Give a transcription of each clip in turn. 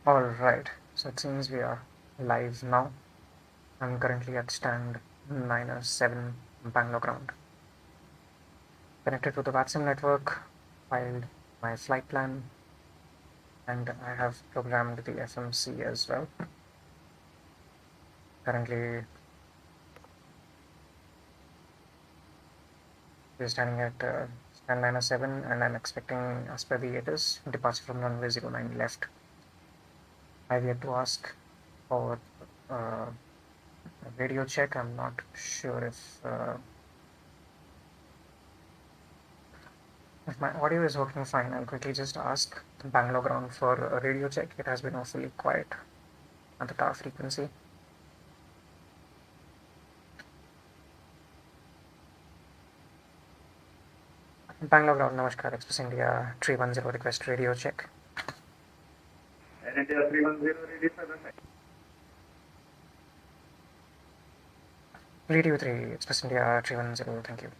Alright, so it seems we are live now. I'm currently at stand 907 Bangalore ground. Connected to the VATSIM network, filed my flight plan, and I have programmed the FMC as well. Currently, we're standing at stand 907, and I'm expecting, as per the ATIS, departure from runway 09 left. I've yet to ask for a radio check. I'm not sure if my audio is working fine. I'll quickly just ask Bangalore ground for a radio check. It has been awfully quiet at the tower frequency. Bangalore ground, Namaskar, Express India 310 request radio check. India 310 ready for the next. Radio 3, Express India 310, thank you.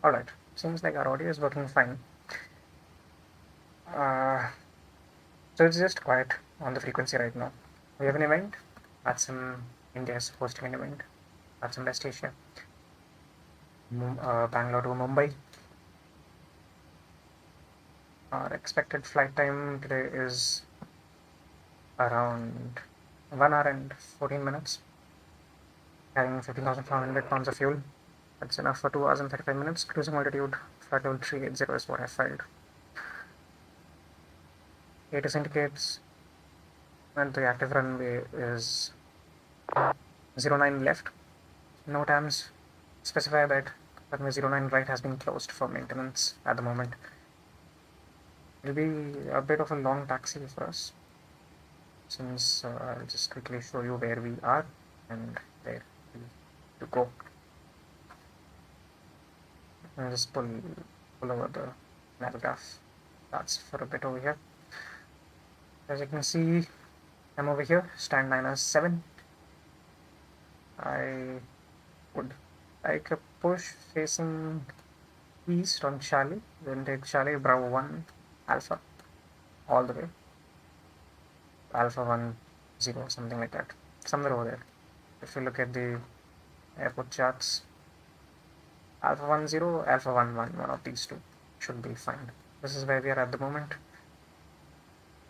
Alright, seems like our audio is working fine. So it's just quiet on the frequency right now. We have an event. VATSIM India is hosting an event. VATSIM West Asia. Bangalore to Mumbai. Our expected flight time today is around 1 hour and 14 minutes. Carrying 15,500 pounds of fuel. That's enough for 2 hours and 35 minutes. Cruising altitude flight level 380 is what I filed. ATIS indicates that the active runway is 09 left. No TAMs specify that runway 09 right has been closed for maintenance at the moment. It'll be a bit of a long taxi for us, since I'll just quickly show you where we are and where we to go. I'll just pull over the navgraph. That's for a bit over here. As you can see, I'm over here, stand 907. I would like a push facing east on Charlie, then take Charlie Bravo 1 Alpha all the way. Alpha 1 0, something like that, somewhere over there. If you look at the airport charts, Alpha 1 0, Alpha 1 1, one of these two should be fine. This is where we are at the moment.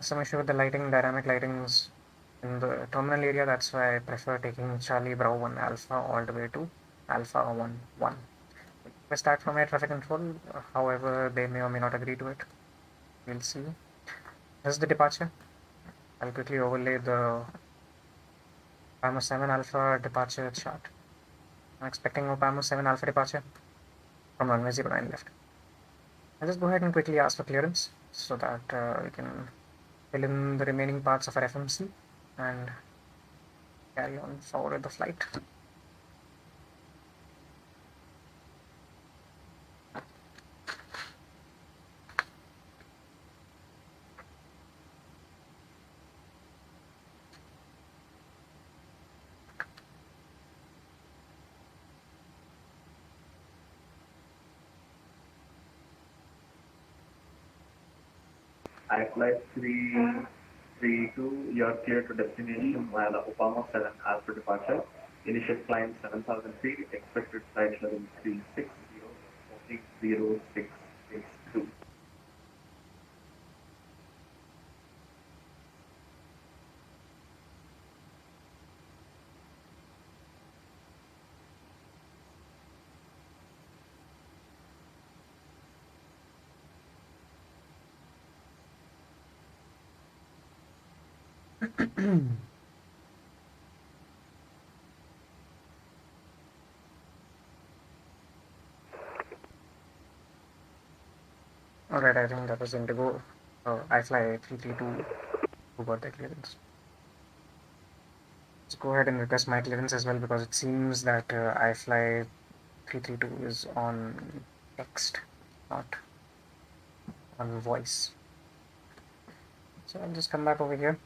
Some issue with the lighting, dynamic lightings in the terminal area. That's why I prefer taking Charlie Bravo 1 Alpha all the way to Alpha 1 1. We start from air traffic control, however, they may or may not agree to it. We'll see. This is the departure. I'll quickly overlay the OPAMO 7 Alpha departure chart. I'm expecting OPAMO 7 Alpha departure from runway 09 left. I'll just go ahead and quickly ask for clearance so that we can fill in the remaining parts of our FMC and carry on forward with the flight. I flight 332, you are clear to destination via the OPAMO 7 Alpha departure. Initial climb 7,000 feet, expected flight level 360, 0662. Alright, I think that was Indigo. I fly 332 who got the clearance. Let's go ahead and request my clearance as well, because it seems that I fly 332 is on text, not on voice. So I'll just come back over here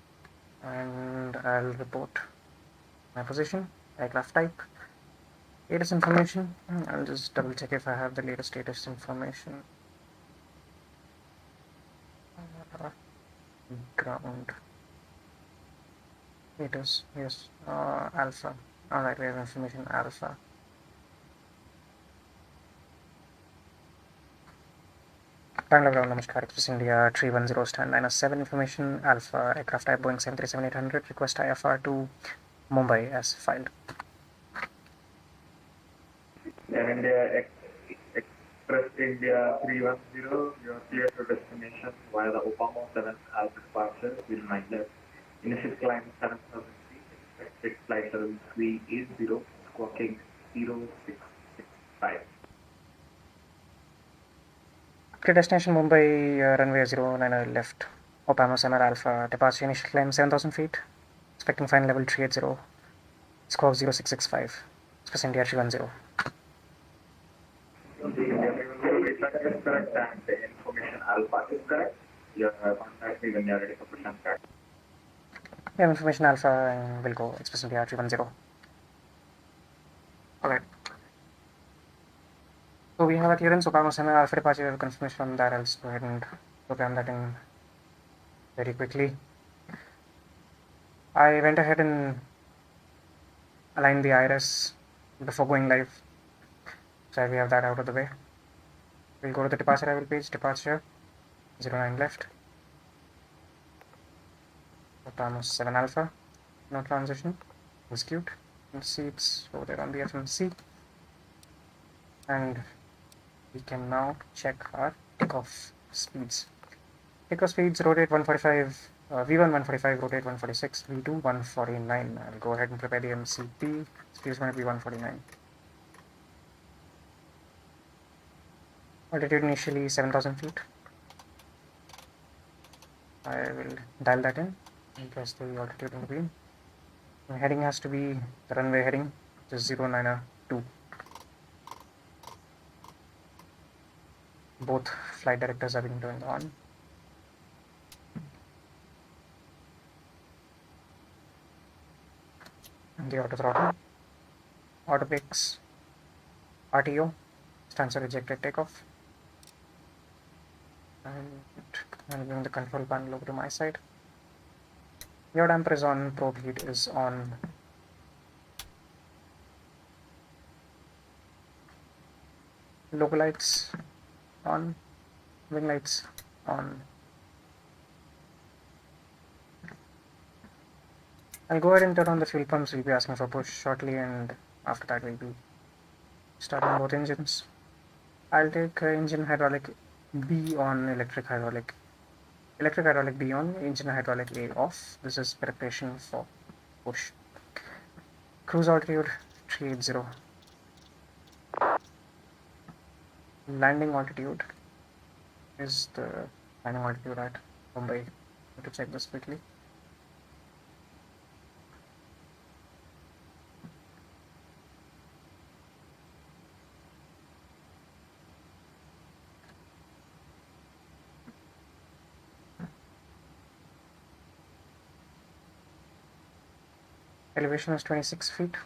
and I'll report my position, aircraft type, latest information. I'll just double check if I have the latest information. ground. It is, yes, alpha. Alright, we have information alpha. Bangalore ground, Namaskar, Express India, 310 stand 907, information alpha, aircraft type Boeing 737-800, request IFR to Mumbai as filed. Air India Express India 310, you are clear to destination via the Obama 7 Alpha departure with 9 left. Initial climb 7,000 feet, expected flight level 380, squawking 0665. Okay, destination Mumbai, runway 09 left, Obama 7 Alpha, departure initial climb 7,000 feet, expecting final level 380, squawk 0665, Express India 310. That is correct and the information alpha is correct. You contact me when you are ready for push and start. We have information alpha and we'll go Express India 310. Alright. So we have a clearance, Obama 7 Alpha departure, we have confirmation from that. I'll just go ahead and program that in very quickly. I went ahead and aligned the iris before going live. So we have that out of the way. We'll go to the departure arrival page, departure 09 left. Obama 7 Alpha, no transition, execute. You see it's over there on the FMC. And we can now check our takeoff speeds. Takeoff speeds, rotate 145, V1 145, rotate 146, V2 149. I'll go ahead and prepare the MCP. Speed is going to be 149. Altitude initially 7,000 feet. I will dial that in and press the altitude in between. The heading has to be the runway heading, which is 092. Both flight directors have been turned on. And the auto throttle, auto brakes, RTO stands for rejected takeoff. And I'll bring the control panel over to my side. Yaw damper is on, probe heat is on. Local lights on, wing lights on. I'll go ahead and turn on the fuel pumps. We'll be asking for push shortly, and after that we'll be starting both engines. I'll take engine hydraulic B on, electric hydraulic B on, engine hydraulic A off. This is preparation for push. Cruise altitude 380. Landing altitude is the landing altitude at Mumbai. Need to check this quickly. Elevation is 26 feet.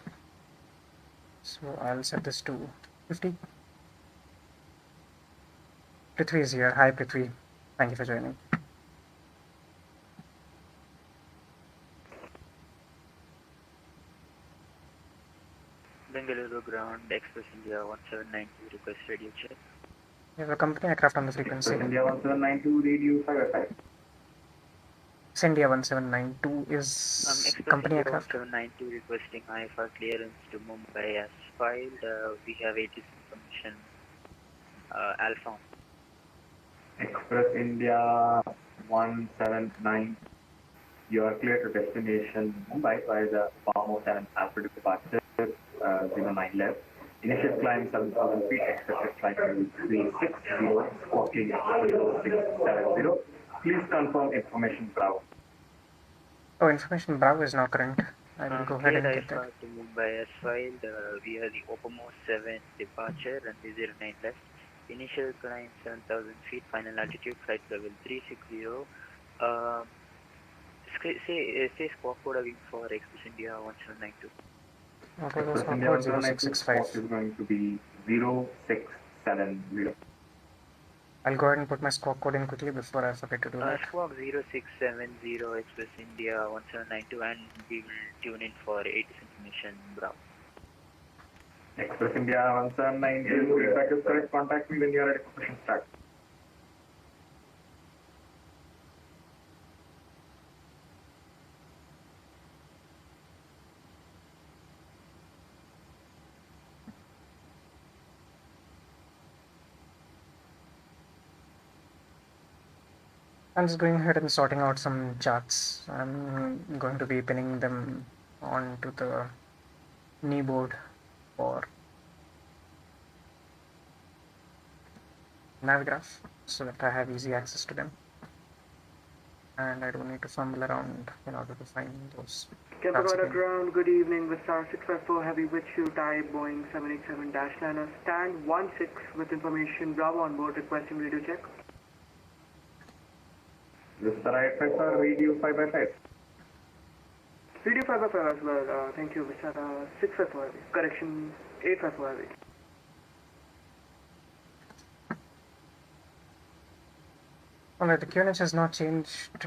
So I'll set this to 50. Prithvi is here. Hi Prithvi. Thank you for joining. Bangalore ground, Express India 1792, request radio check. We have a company aircraft on the frequency. Express India 1792, radio 505. India 1792 is Express company India aircraft. 1792 requesting IFR clearance to Mumbai as filed. We have ATC information Alpha. Express India 179. You are clear to destination Mumbai by the Palmo 7 Alpha departure 09 left. Initial climb 7,000 feet, expected flight level 360, squawking 0670. Please confirm information Bravo. Oh, information Bravo is now current. I will go ahead and get that. IFR to Mumbai as filed. We have the Opamo 7 departure and 09 left. Initial climb 7,000 feet, final altitude flight level 360. Say squawk code again for Express India 1792. Okay, those India are 179 0665. is going to be 0670. I'll go ahead and put my squawk code in quickly before I forget to do that. Squawk 0670 Express India 1792, and we will tune in for 80 information, Bravo. Express India 1792, feedback is correct. Contact me when you are ready for pushing start. I'm just going ahead and sorting out some charts. I'm going to be pinning them onto the knee board for Navigraph so that I have easy access to them. And I don't need to fumble around in order to find those. Capital ground, good evening, with star 654 heavy with you, type Boeing 787-liner, stand 16 with information, Bravo on board, requesting radio check. This is the right side, sir. Radio 5x5. Radio 555 as well, thank you, Mr. 654 heavy, correction 854 heavy. Alright, the QNH has not changed.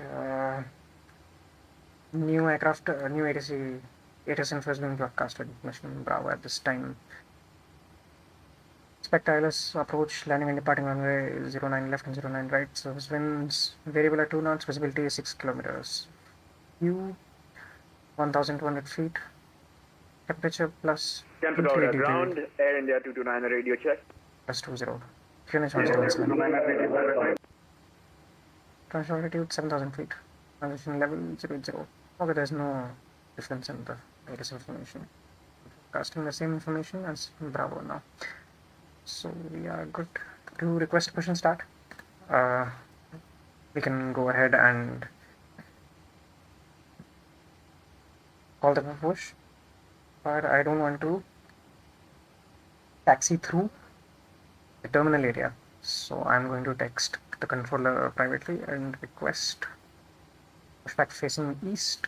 New aircraft, new ATC info has been broadcasted. Mission Bravo at this time. Expect ILS approach, landing and departing runway 09 left and 09 right. Surface winds variable at 2 knots, visibility is 6 kilometers. U 1,200 feet. Temperature plus Capital ground, Air India 229 radio check. plus 20. QNH 107. Transfer altitude 7,000 feet. Transition level 0. Okay, there's no difference in the latest information. Casting the same information as Bravo now. So we are good to request push and start. We can go ahead and call them a push, but I don't want to taxi through the terminal area. So I'm going to text the controller privately and request pushback facing east,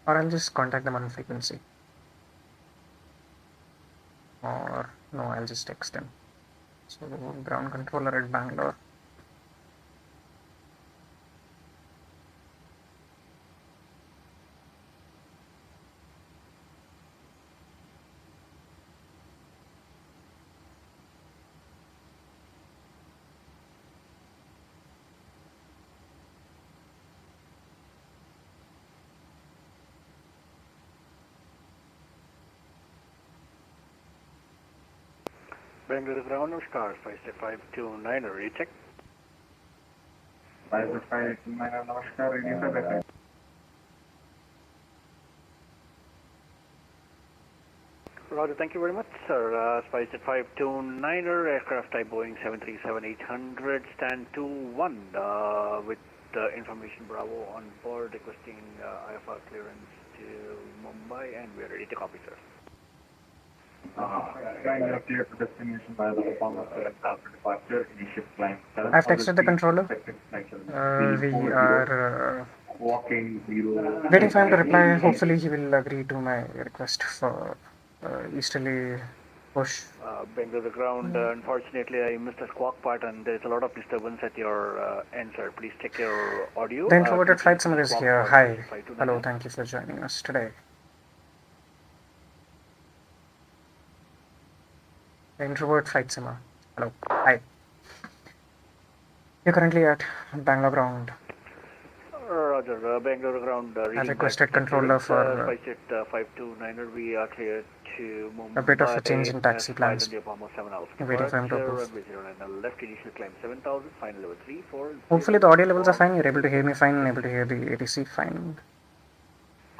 or I'll just contact them on frequency, or no, I'll just text them. So ground controller at Bangalore. Bangalore ground, star 552 recheck. 559, Namaskar, Radio 5x5. Roger, thank you very much, sir. Spice at 529 aircraft type Boeing 737-800, stand 21 with information Bravo on board, requesting IFR clearance to Mumbai, and we are ready to copy, sir. Triangle clear to destination by the performance after departure. Initial climb 7. I've texted the controller. We are walking 0. waiting for him to reply. Hopefully he will agree to my request for easterly push. Bangalore ground, unfortunately I missed the squawk part and there is a lot of disturbance at your end, sir. Please check your audio. The introverted flight simmer is here. Hi. Hello, thank you for joining us today. The introvert flight simmer. Hello. Hi. You're currently at Bangalore ground. Roger, Bangalore ground. I've requested controller for Spice at 529, we are clear to Mumbai. a bit of a change in taxi plans. We're waiting for him to approve. Left initial climb 7,000, final level 3, 4. Hopefully the audio levels are fine. You're able to hear me fine, able to hear the ATC fine.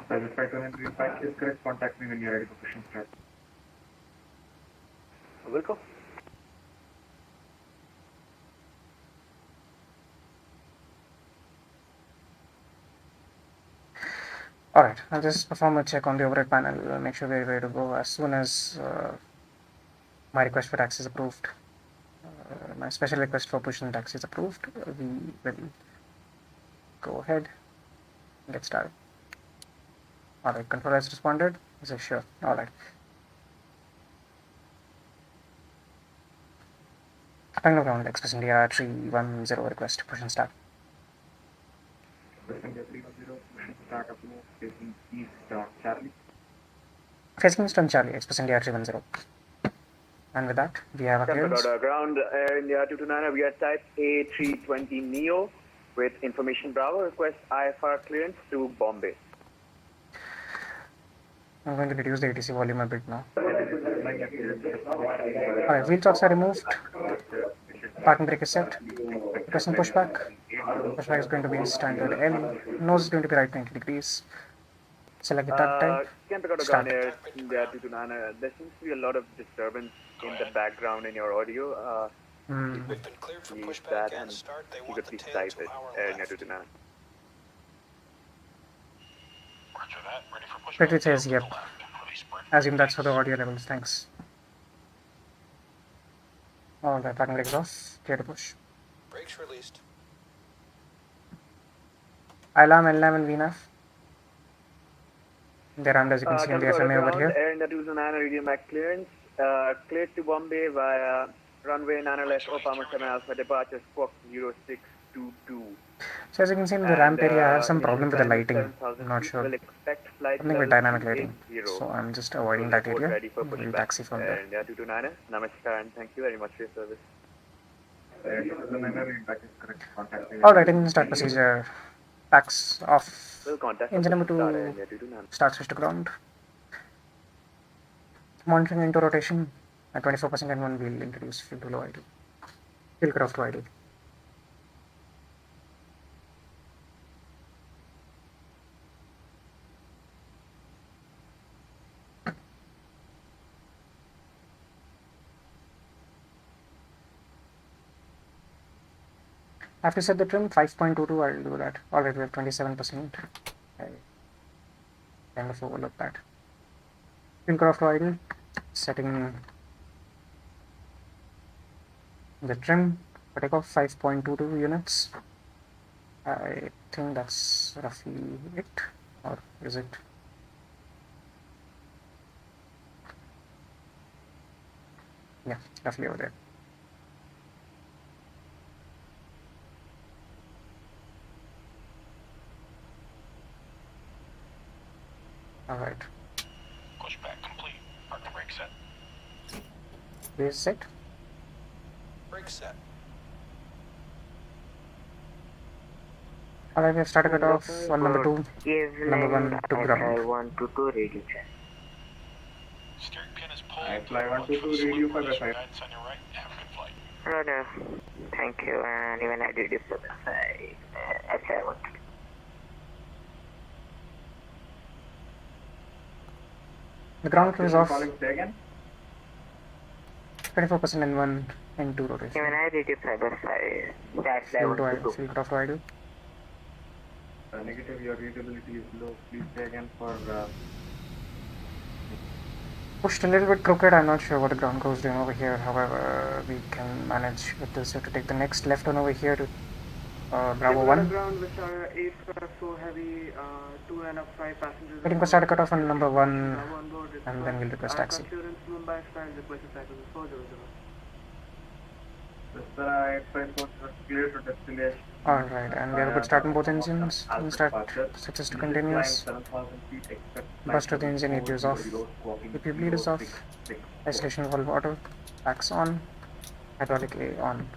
Service 529 is correct. Contact me when you're ready for pushing start. Welcome. Alright, I'll just perform a check on the overhead panel, make sure we're ready to go as soon as my request for taxi is approved. My special request for push and taxi is approved. We will go ahead and get started. Alright, controller has responded. Is it sure? Alright. Tango ground, Express India 310 request, push and start. Express India 310, push and start approach, facing east on Charlie. Facing east on Charlie, Express India 310. And with that, we have a clearance. Ground Air India 229, we are type A320 Neo with information Bravo. Request IFR clearance to Bombay. I'm going to reduce the ATC volume a bit now. Alright, wheel chocks are removed. Parking brake is set. Requesting pushback. Pushback is going to be standard L. Nose is going to be right 90 degrees. Select the tug type. Can pick out a ground Air India 229. There seems to be a lot of disturbance in the background in your audio. We've been cleared for pushback and start. They want the tails to power Air left. India 229. Roger that. Ready for pushback. Pretty says yep. Release brake. Assume that's for the audio levels, thanks. Alright, parking brake is off. Clear to push. Brakes released. Alarm, LNAV and VNAV. They're armed as you can see in the FMA over here. Air India 229 radio max clearance. Cleared to Bombay via runway 9 left, Opama 7 Alpha, departure squawk 0622. So as you can see in the ramp area, I have some problem with the lighting. I'm not sure. Something with dynamic lighting. So I'm just avoiding that area. We'll taxi from there. India 229, namaskar and thank you very much for your service. Alright, engine start procedure. Packs off. We'll contact Engine number 2. 229. Start switch to ground. Monitoring into rotation. At 24% N1 we'll introduce fuel to low idle. Fuel cut off to idle. I have to set the trim 5.22, I'll do that. Alright, we have 27%. I kind of overlooked that. Fuel cut off to idle. Setting the trim for takeoff 5.22 units. I think that's roughly it, or is it? Yeah, roughly over there. Alright. Pushback complete. Parking brake set. Base set. Brake set. Alright, we have started cut off on number 2. Number 1 to ground. 122 radio check. Steering pin is pulled. I fly Watch 122 for the radio slip for release the guidance on your right. Have a good flight. Roger. Thank you, and even I did it for the side. SI1. The ground crew is off. Calling say again. 24% N1 N2 rotation. Even I did it for the side. That's Fuel to idle. 122. Fuel cut off to idle. Negative, your readability is low. Please say again for Pushed a little bit crooked, I'm not sure what the ground crew is doing over here. However, we can manage with this. We have to take the next left one over here to Bravo 1. Ground which are 854 heavy, 2 and 5 passengers. Waiting for start cut off on number 1, Bravo on board. and then we'll request taxi. Assurance Mumbai style request cycle 400. Vistara 854 clear to destination. Alright, and we have a good start on both engines. We'll start success to continuous. Burst to the engine, AP is off. AP bleed is off. Isolation valve auto. Packs on. Hydraulic A on.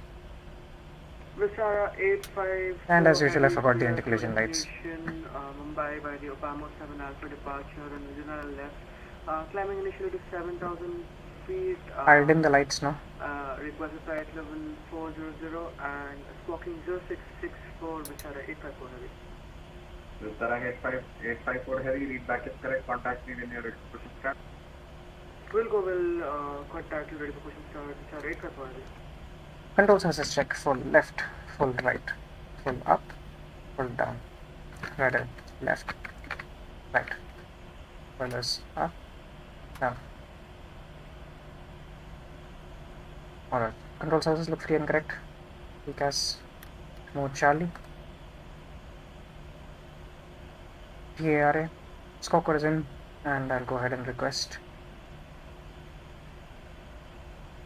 Vistara 854. And as usual, I heavy, forgot the clear anti-collision to lights. destination, Mumbai by the Opama 7 Alpha departure and regional left. Climbing initially to 7,000 feet. I'll dim the lights now. Requested flight level 400 and squawking 0664 Vistara 854 heavy. Vistara 854 heavy, read back is correct, contact me when you're ready for pushing start. We'll contact you ready for pushing start Vistara 854 heavy. Control surface check. Full left, full right, full up, full down, rudder left, right, fullers up, down. Alright, control surfaces look free and correct. Because mode Charlie. PARA, scope code is in, and I'll go ahead and request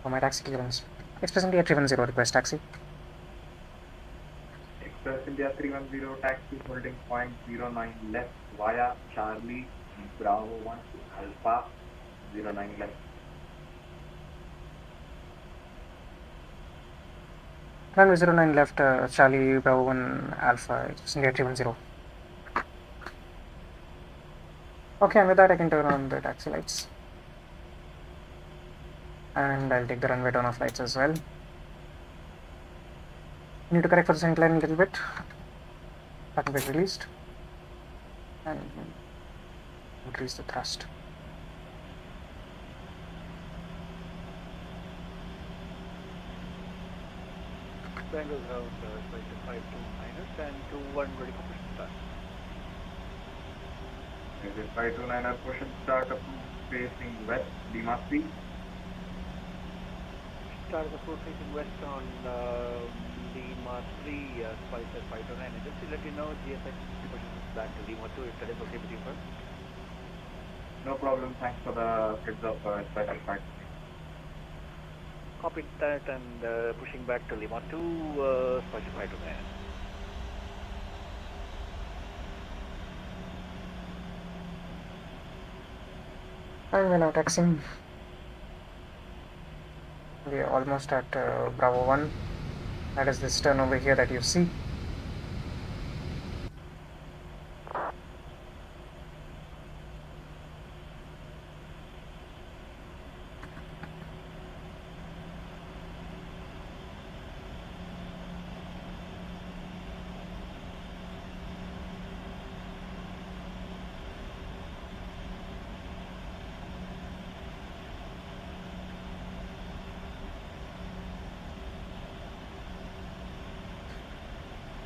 for my taxi clearance. Express India 310 request taxi. Express India 310 taxi holding point 09 left via Charlie Bravo 1 Alpha 09 left. Runway 09 left, Charlie Bravo 1 Alpha, Express India 310. Okay, and with that I can turn on the taxi lights. And I'll take the runway down off lights as well. Need to correct for the center line a little bit. Parking brake released. And increase the thrust. Bangalore ground, flight 529ers and 21 ready for push start. This is 529er push and start approved facing west Lima 3. Start the approach facing west on Lima 3, Spice at 529. And just to let you know, GSX pushes back to Lima 2 if that is okay with you, first. No problem, thanks for the heads up, special part. Copy that and pushing back to Lima 2, Spice at 529. And we're now taxiing. We are almost at Bravo 1. That is this turn over here that you see.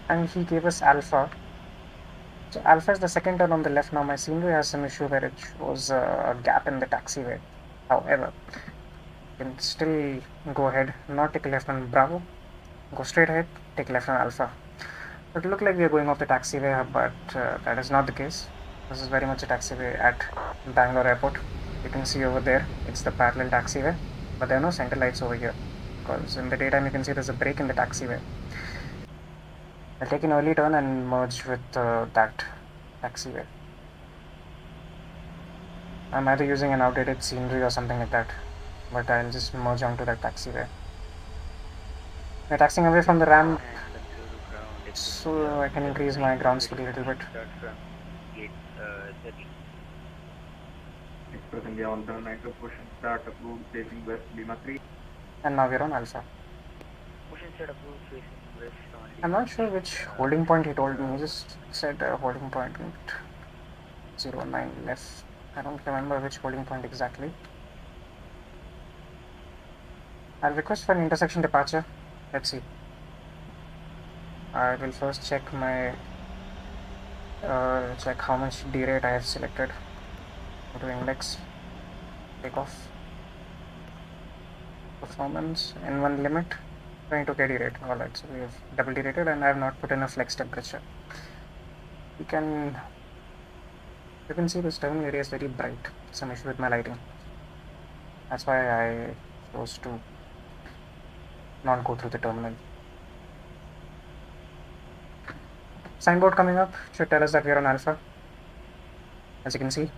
And he gave us Alpha. So Alpha is the second turn on the left now. My scenery has some issue where it shows a gap in the taxiway. However, you can still go ahead, not take left on Bravo, go straight ahead, take left on Alpha. It looked like we are going off the taxiway, but that is not the case. This is very much a taxiway at Bangalore airport. You can see over there, it's the parallel taxiway, but there are no center lights over here, because in the daytime you can see there's a break in the taxiway. I'll take an early turn and merge with that taxiway. I'm either using an outdated scenery or something like that, but I'll just merge onto that taxiway. We're taxiing away from the ramp, so I can increase my ground speed a little bit. Express India 179 to push and start approved facing west Lima 3. And now we're on Alpha. Push and start approved facing west on Lima. I'm not sure which holding point he told me. He just said holding point 09 left. I don't remember which holding point exactly. I'll request for an intersection departure. Let's see. I will first check my check how much D rate I have selected. Go to index, takeoff, performance, N1 limit, 22 k D rate. Alright, so we have double D rated and I have not put in a flex temperature. You can see this terminal area is very bright. Some issue with my lighting. That's why I chose to not go through the terminal. Signboard coming up should tell us that we are on Alpha. As you can see,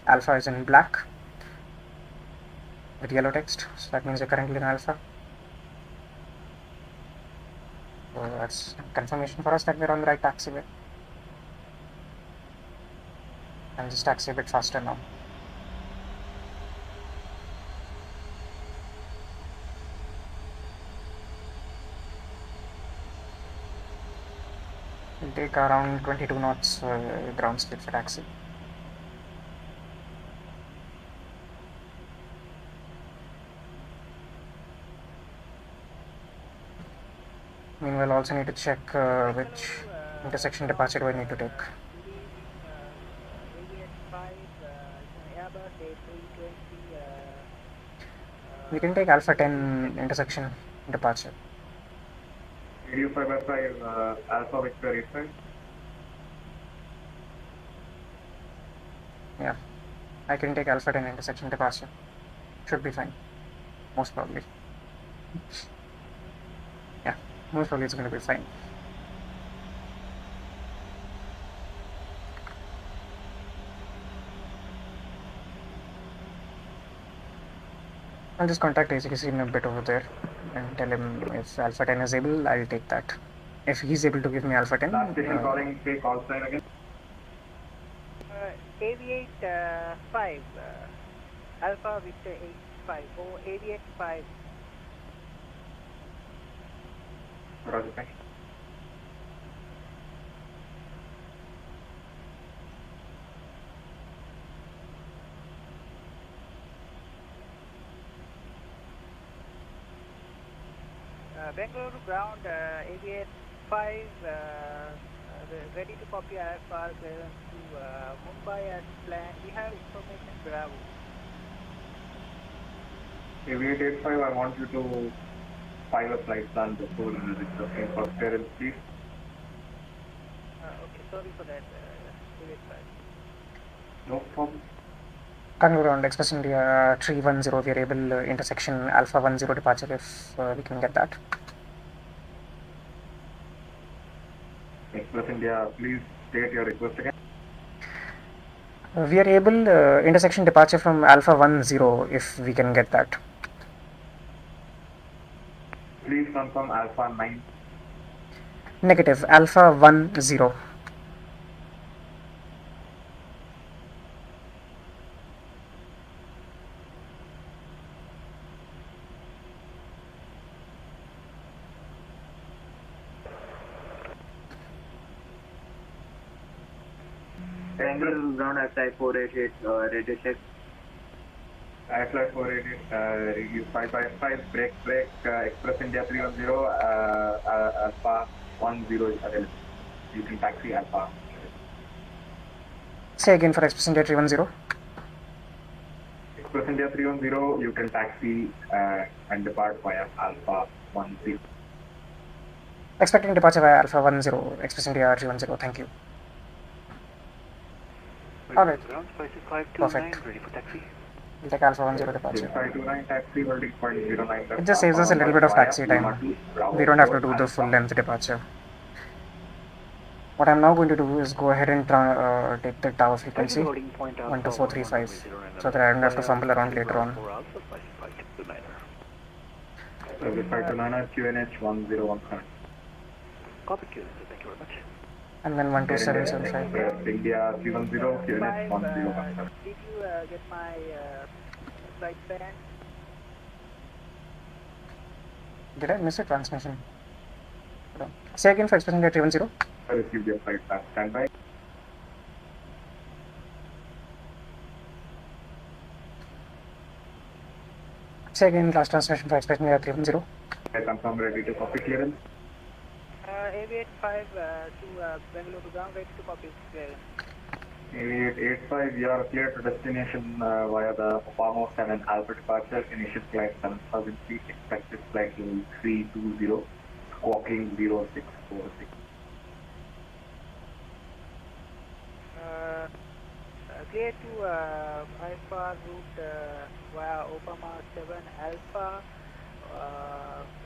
Alpha is in black with yellow text, so that means you're currently in Alpha. So that's confirmation for us that we're on the right taxiway. And just taxi a bit faster now. We'll take around 22 knots ground speed for taxi. Meanwhile, I also need to check which intersection departure do I need to take. We can take Alpha 10 intersection departure. Radio 5 Alpha Victor 85. Yeah, I can take Alpha 10 intersection departure. Should be fine, most probably. Yeah, most probably it's going to be fine. I'll just contact ACC in a bit over there and tell him if Alpha 10 is able, I'll take that. If he's able to give me Alpha 10, Last station calling, say call sign again. Aviate 5, Alpha Victor 85, or Aviate 5. Roger, thank you. Bangalore ground, Aviate 5, ready to copy Alpha clearance to Mumbai as planned. We have information Bravo. Aviate 85, I want you to file a flight plan before requesting for clearance, please. Okay, sorry for that, Aviate 5. No problem. Bangalore ground, Express India 310 variable intersection Alpha 10 departure if we can get that. Express India, please state your request again. We are able intersection departure from Alpha 10 if we can get that. Please confirm Alpha 9. Negative, Alpha 10. Bangalore ground at type 488, radio check. Flight 488, review 555, break, Express India 310, Alpha 10 is available. You can taxi Alpha. Say again for Express India 310. Express India 310, you can taxi and depart via Alpha 10. Expecting departure via Alpha 10, Express India 310, thank you. Alright. Ground 56529, Perfect. ready for taxi. We'll take Alpha 10 departure. 529 taxi, holding point 09. It just saves us a little bit of taxi time. We don't have to do the full length departure. What I'm now going to do is go ahead and take the tower frequency 12435 so that I don't have to fumble around later on. Service 529 QNH 1017. Copy QNH, thank you very much. And then 12775. India 310 QNH 1017. Did you get my flight plan? Did I miss a transmission? Hold on. Say again for Express India 310. I received your flight back. Stand by. Say again last transmission for Express India 310. I confirm ready to copy clearance. Aviate 5 to Bangalore ground, ready to copy clearance. Aviate 85, you are clear to destination via the Obama 7 Alpha departure. Initial flight 7,000 feet. Expected flight level 320. Squawking 0646. Clear to Alpha route via Obama 7 Alpha.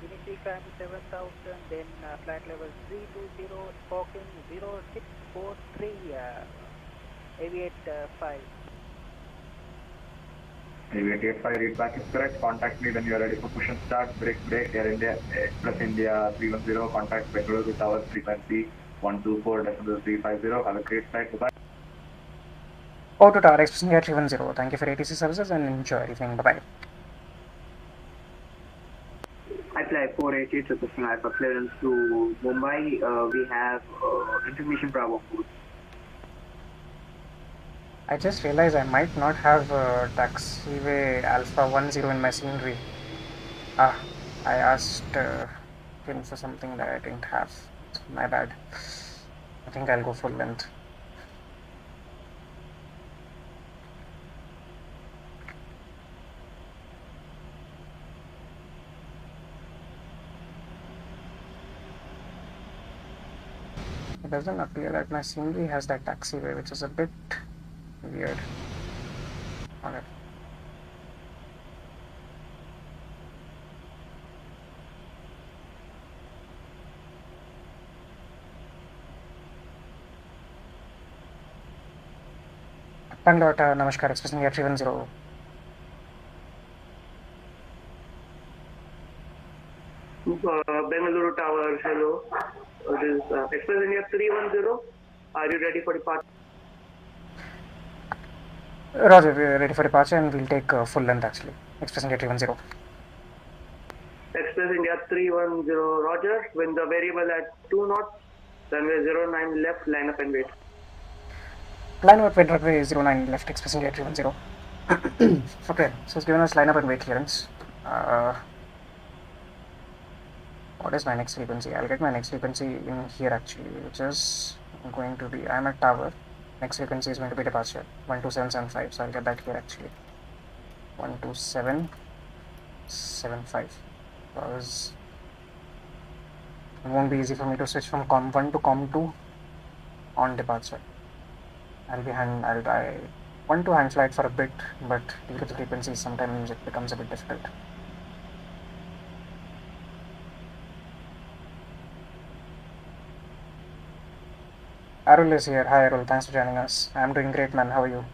Initially climb to 7,000, then flight level 320, squawking 0643, Aviate 5. Aviate 85, read back is correct. Contact me when you are ready for push and start. Break, Air India, Express India 310, contact Bangalore Tower frequency 124.350. Have a great flight. Goodbye. Auto Tower, Express India 310. Thank you for ATC services and enjoy everything. Bye-bye. At flight 488, requesting Alpha clearance to Mumbai. We have information Bravo. I just realized I might not have taxiway Alpha 10 in my scenery. I asked him for something that I didn't have. It's my bad. I think I'll go full length. It doesn't appear that my scenery has that taxiway, which is a bit weird. Alright. Bangalore, Namaskar, expressing air 310. Bengaluru Tower, hello. This is Express India 310. Are you ready for departure? Roger, we're ready for departure and we'll take full length actually. Express India 310. Express India 310, Roger. Wind the variable at 2 knots. Runway 09 left, line up and wait. Line up at runway 09 left, Express India 310. Okay, so it's given us line up and wait clearance. What is my next frequency? I'll get my next frequency in here actually, which is going to be, I'm at tower. Next frequency is going to be departure 12775, so I'll get that here actually. 12775. Because it won't be easy for me to switch from COM1 to COM2 on departure. I want to hand flight for a bit, but due to the frequencies, sometimes it becomes a bit difficult. Arul is here. Hi Arul, thanks for joining us. I'm doing great, man. How are you?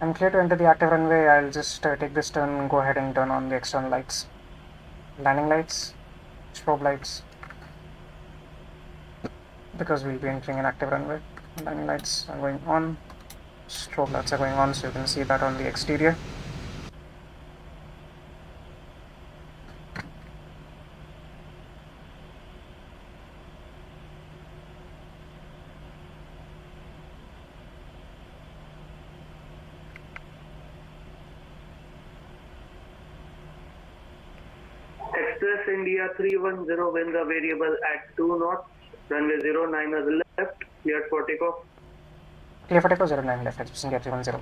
I'm clear to enter the active runway. I'll just take this turn and go ahead and turn on the external lights. Landing lights, strobe lights. Because we'll be entering an active runway. Landing lights are going on. Strobe lights are going on, so you can see that on the exterior. Express India 310, wind the variable at 2 knots. Runway 09 is left, cleared for takeoff. Clear for takeoff 09 left, Express India 310.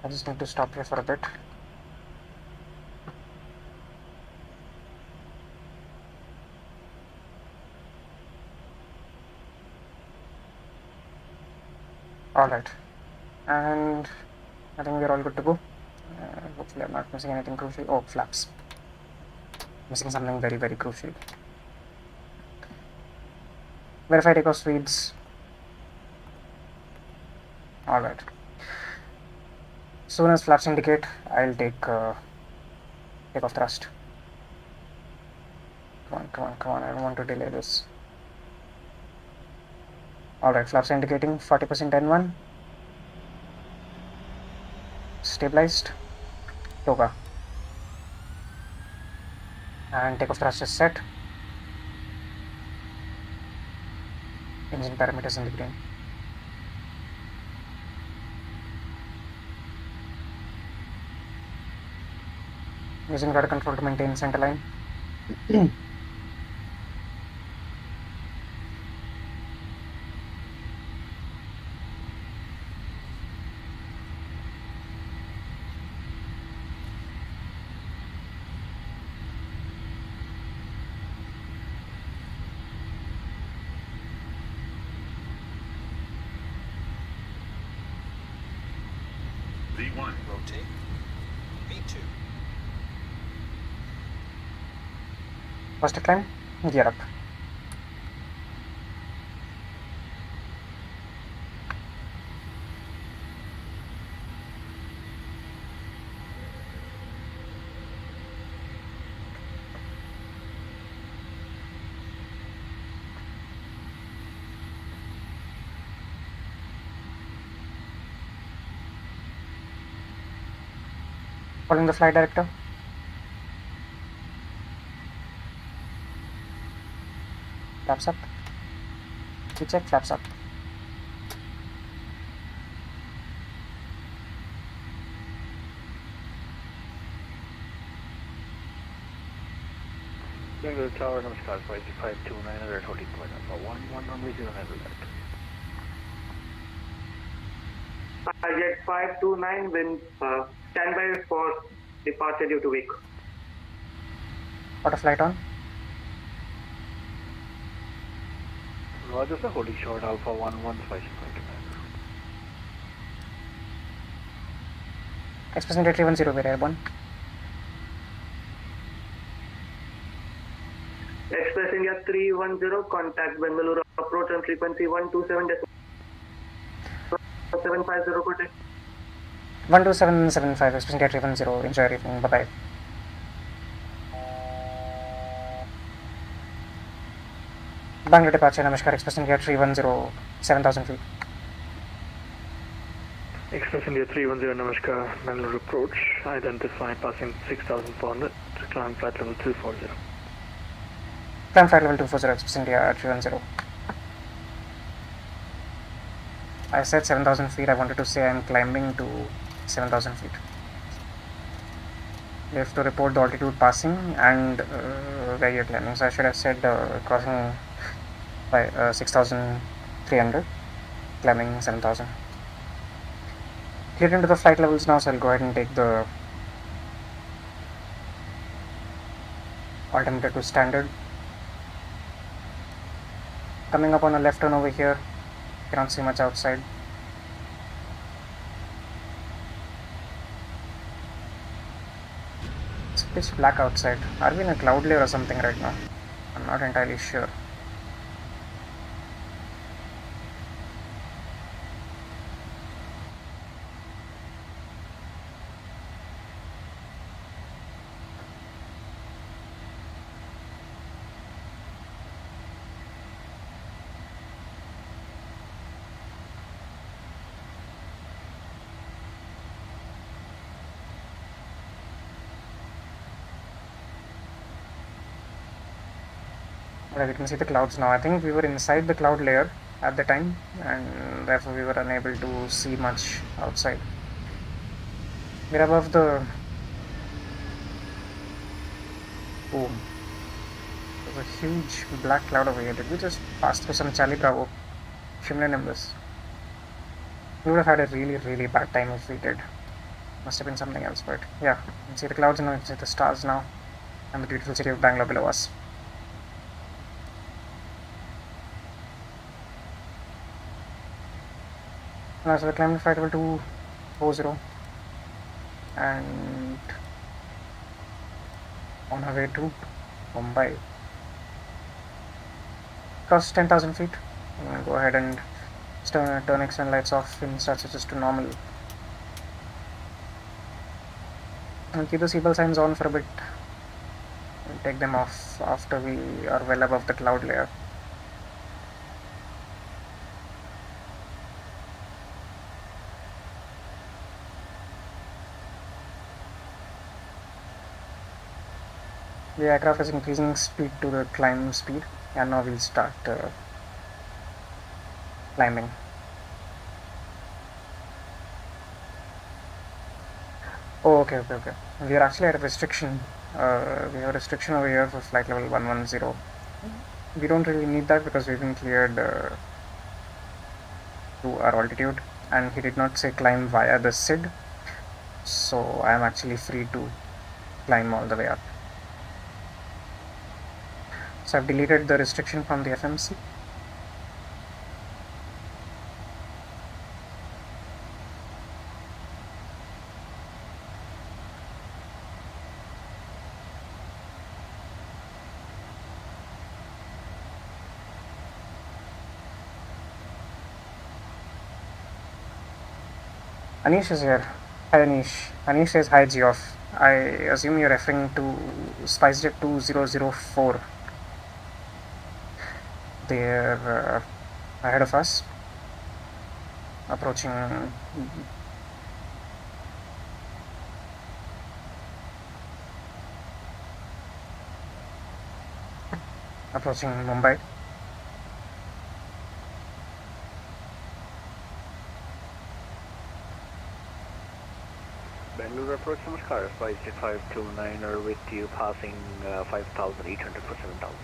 I just need to stop here for a bit. Alright, and I think we're all good to go. Hopefully I'm not missing anything crucial. Oh, flaps. Missing something very, very crucial. Verify takeoff speeds. Alright. Soon as flaps indicate, I'll take off thrust. Come on, I don't want to delay this. Alright, flaps indicating 40% N1. Stabilized. Toga. And takeoff thrust is set. Engine parameters in the green. Using rudder control to maintain center line. V1, rotate. V2. First climb, gear up. Following the flight director. Flaps up. Check, flaps up. Bangalore Tower, Namaskar, 529 alert, holding point number 11, runway 09 left. Jet 529, wind standby for departure due to wake. Auto flight on. Roger, sir. Holding short Alpha 11, spicy 29. Express India 310, we're airborne. Express India 310, contact Bangalore approach on frequency 127.750, contact. 12775, Express India 310, enjoy everything, bye bye. Bangalore departure, Namaskar, Express India 310, 7000 feet. Express India 310, Namaskar, Bangalore approach, identified passing 6400, climb flight level 240. Climb flight level 240, Express India 310. I said 7000 feet, I wanted to say I'm climbing to 7000 feet. You have to report the altitude passing and where you're climbing. So I should have said crossing by 6300, climbing 7000. Cleared into the flight levels now, so I'll go ahead and take the altimeter to standard. Coming up on a left turn over here, cannot see much outside. It's pitch black outside. Are we in a cloud layer or something right now? I'm not entirely sure. Well, we can see the clouds now. I think we were inside the cloud layer at the time, and therefore we were unable to see much outside. We're above the... Oh, there's a huge black cloud over here. Did we just pass through some Charlie Bravo cumulonimbus? We would have had a really bad time if we did. Must have been something else, but yeah, you can see the clouds now, you can see the stars now, and the beautiful city of Bangalore below us. So we're climbing flight level 240 and on our way to Mumbai. Cross 10,000 feet. I'm going to go ahead and turn external lights off and start switches to normal. And keep the seatbelt signs on for a bit and take them off after we are well above the cloud layer. The aircraft is increasing speed to the climb speed, and now we'll start climbing. Oh, okay. We are actually at a restriction. We have a restriction over here for flight level 110. We don't really need that because we've been cleared to our altitude, and he did not say climb via the SID, so I am actually free to climb all the way up. So I've deleted the restriction from the FMC. Anish is here. Hi Anish. Anish says hi Geoff. I assume you're referring to SpiceJet 2004. They're ahead of us, approaching Mumbai. Bangalore approach, Namaskar, SpiceJet 529er with you passing 5,800 for 7,000.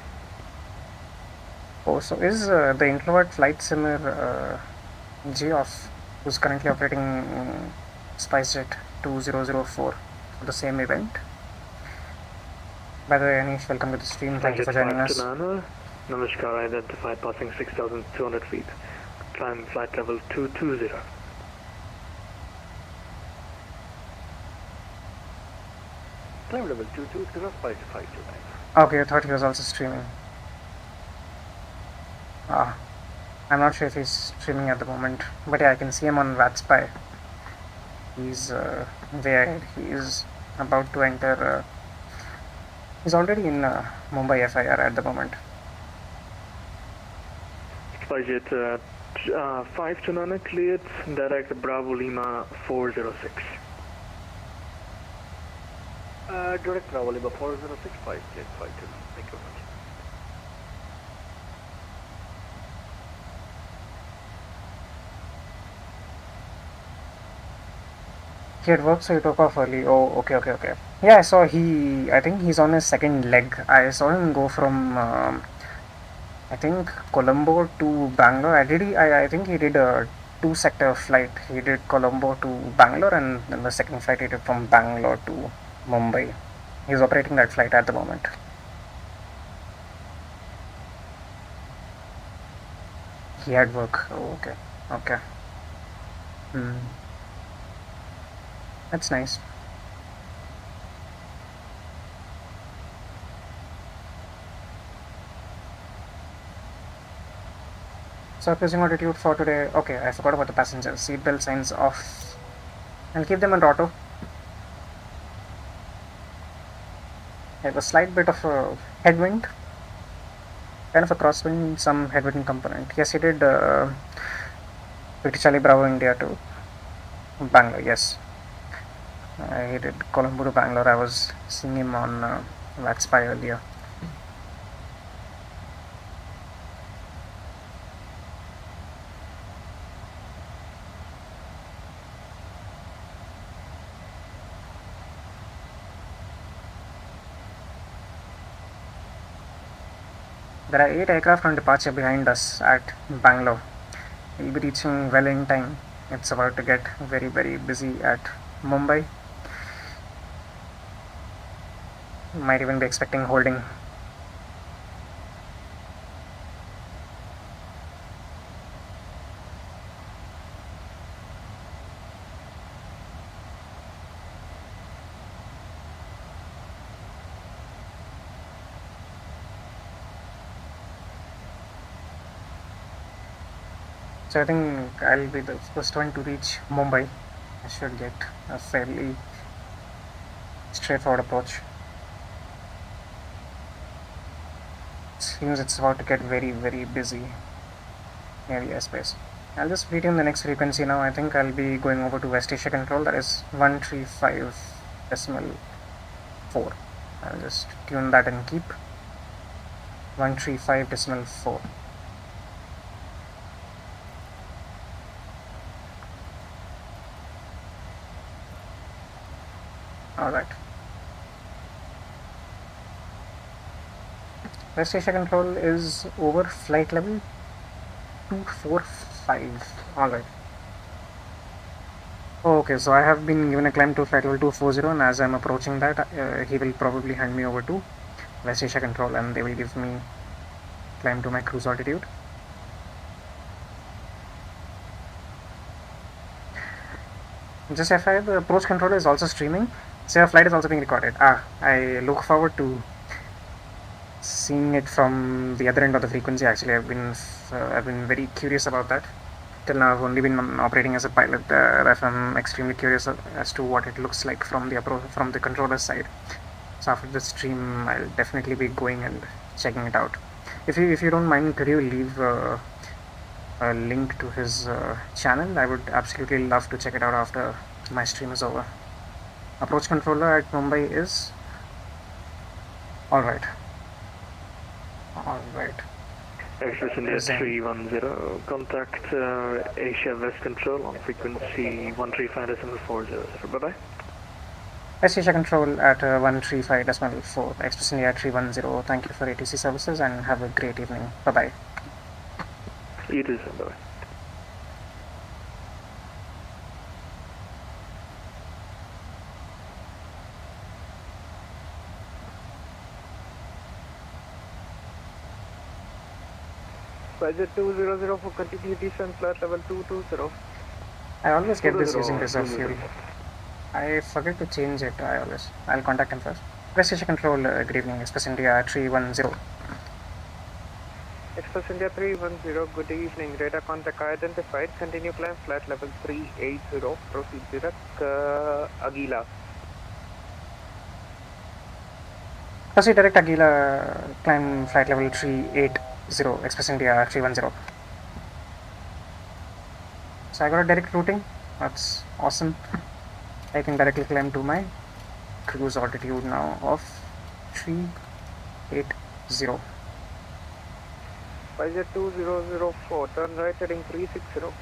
Oh, so is the introvert flight simmer Geoff, who's currently operating SpiceJet 2004 for the same event? By the way, Anish, welcome to the stream. Thank you for joining us. Namaskar, identified passing 6,200 feet. Climb flight level 220. Climb level 220, Spice 529. Okay, I thought he was also streaming. I'm not sure if he's streaming at the moment, but yeah, I can see him on VATSIM. He's way ahead. He's about to enter. He's already in Mumbai FIR at the moment. SpiceJet 529 cleared, direct Bravo Lima 406. Direct Bravo Lima 406, SpiceJet 529. Thank you very much. He had work, so he took off early. Oh, okay. Yeah, I saw I think he's on his second leg. I saw him go from, I think, Colombo to Bangalore. I think he did a 2-sector flight. He did Colombo to Bangalore, and then the second flight he did from Bangalore to Mumbai. He's operating that flight at the moment. He had work. Oh, okay. That's nice. Surfacing altitude for today. Okay, I forgot about the passengers. Seatbelt signs off. I'll keep them in auto. I have a slight bit of a headwind. Kind of a crosswind, some headwind component. Yes, he did Charlie Bravo India to Bangalore, yes. He did Colombo to Bangalore. I was seeing him on VATSIM earlier. There are 8 aircraft on departure behind us at Bangalore. We'll be reaching well in time. It's about to get very, very busy at Mumbai. Might even be expecting holding. So I think I'll be the first one to reach Mumbai. I should get a fairly straightforward approach. Seems it's about to get very, very busy near the airspace. I'll just retune the next frequency now. I think I'll be going over to West Asia Control, that is 135.4. I'll just tune that and keep 135.4. Alright. West Asia Control is over flight level 245. Alright. Okay, so I have been given a climb to flight level 240, and as I'm approaching that, he will probably hand me over to West Asia Control, and they will give me climb to my cruise altitude. Just FYI, the approach controller is also streaming, so your flight is also being recorded. I look forward to seeing it from the other end of the frequency. Actually, I've been very curious about that. Till now, I've only been operating as a pilot. I'm extremely curious as to what it looks like from the controller side. So after the stream, I'll definitely be going and checking it out. If you don't mind, could you leave a link to his channel? I would absolutely love to check it out after my stream is over. Approach controller at Mumbai is alright. Express India 310, contact Asia West Control on frequency 135.40. Bye-bye. West Asia Control at 135.4. Express India 310. Thank you for ATC services and have a great evening. Bye-bye. You too, sir. Bye-bye. Spicer 2004, continue descent flight level 220. I always get this using 220, reserve fuel. I forget to change it. I'll contact him first. Press station control. Good evening. Express India 310. Express India 310, good evening. Radar contact identified. Continue climb flight level 380. Proceed direct Aguila. Proceed direct Aguila. Climb flight level 380. Express India 310. So I got a direct routing. That's awesome. I can directly climb to my cruise altitude now of 380. Spicer 2004, turn right heading 360.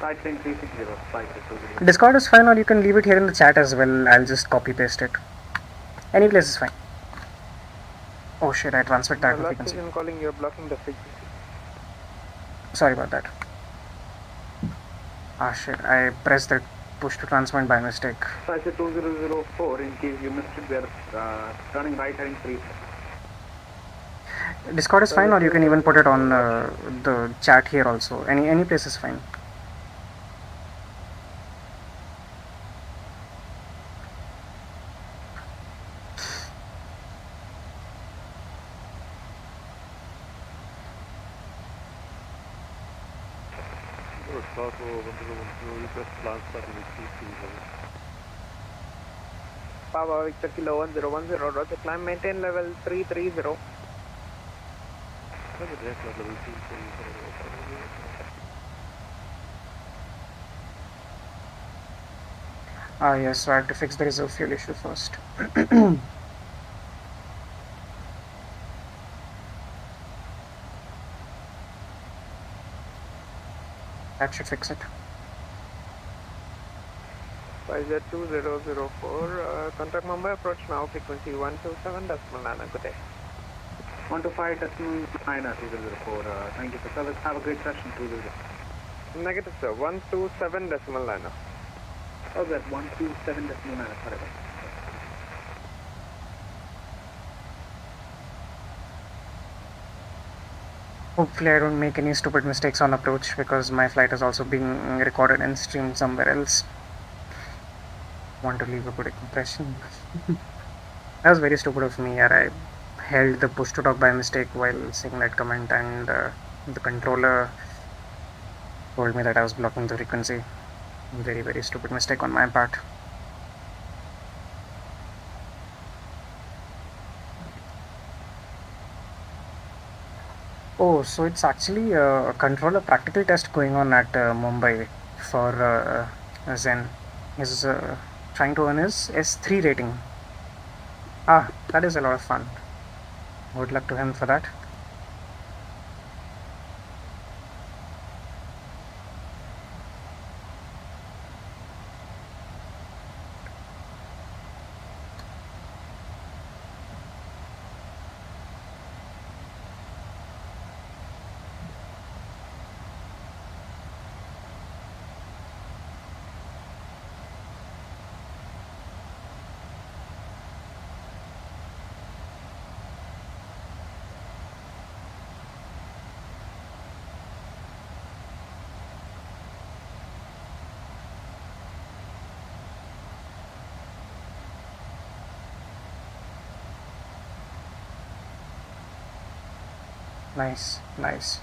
Right heading 360, Spicer 220. Discord is fine, or you can leave it here in the chat as well. I'll just copy paste it. Any place is fine. Oh shit, I transferred that to frequency. Station calling, you're blocking the frequency. Sorry about that. Ah shit, I pressed the push to transmit by mistake. Spicer 2004, in case you missed it, we are turning right heading 3. Discord is fine, or you can even put it on the chat here also. Any place is fine. Pava Victor Kilo 1010, roger, climb maintain level 330. Ah yes, so I have to fix the reserve fuel issue first. That should fix it. Spicer 2004, contact Mumbai approach now, frequency 127.9, good day. 125.9, 2004, thank you for service, have a great session, 200. Negative sir, 127.9. Oh, that 127.9, sorry. Hopefully I don't make any stupid mistakes on approach, because my flight is also being recorded and streamed somewhere else. Want to leave a good impression. That was very stupid of me. I held the push to talk by mistake while saying that comment, and the controller told me that I was blocking the frequency. Very stupid mistake on my part. Oh, so it's actually a controller practical test going on at Mumbai for Zen. He's trying to earn his S3 rating. Ah, that is a lot of fun. Good luck to him for that. Nice.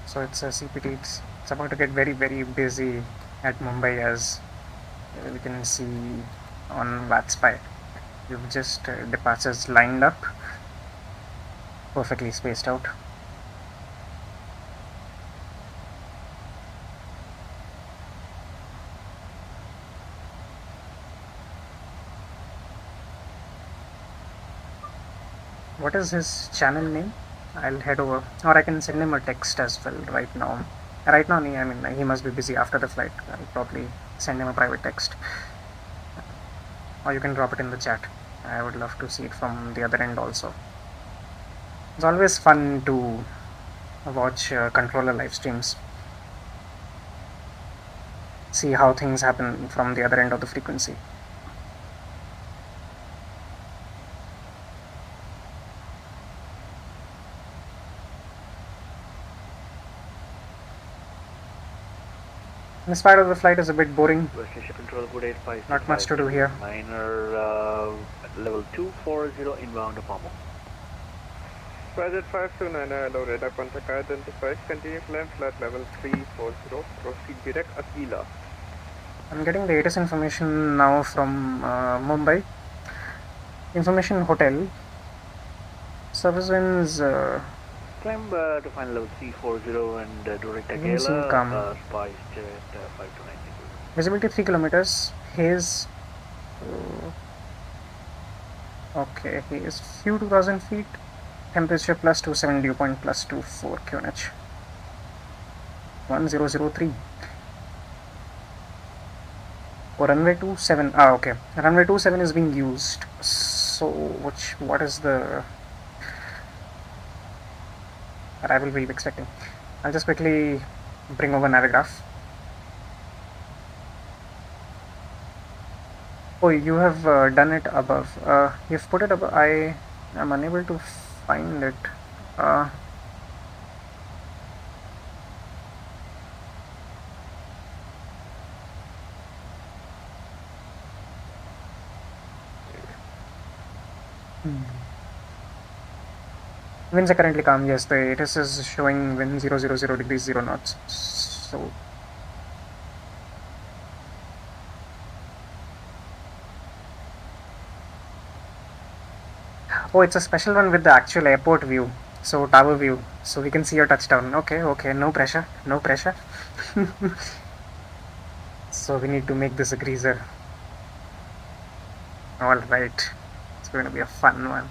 So it's a CPT. It's about to get very busy at Mumbai, as we can see on VATSIM. We've just departures lined up, perfectly spaced out. What is his channel name? I'll head over, or I can send him a text as well right now. Right now, I mean, he must be busy after the flight. I'll probably send him a private text, or you can drop it in the chat. I would love to see it from the other end also. It's always fun to watch controller live streams, see how things happen from the other end of the frequency. In spite of the flight is a bit boring. West Asia Control, good 856. Not much to do here. Niner, level 240 inbound Apollo. Roger 529, hello, radar contact identified. Continue climb flight level 340. Proceed direct Aquila. I'm getting the latest information now from Mumbai. Information hotel. Service winds. Climb to final level 340 and direct Winds will Aquila. come. Spice jet 529. Visibility 3 kilometers. Haze. Okay, haze. Few 2000 feet. Temperature plus 27, dew point plus 24 QNH. 1003. Oh, runway 27. Ah, okay. Runway 27 is being used. So, what is the arrival we'll be expecting? I'll just quickly bring over Navigraph. Oh, you have done it above. You've put it above. I am unable to find it. Winds are currently calm. Yes, the ATIS is showing wind 000 degrees 0 knots. So oh, it's a special one with the actual airport view. So tower view. So we can see your touchdown. Okay, okay, no pressure, no pressure. So we need to make this a greaser. Alright. It's going to be a fun one.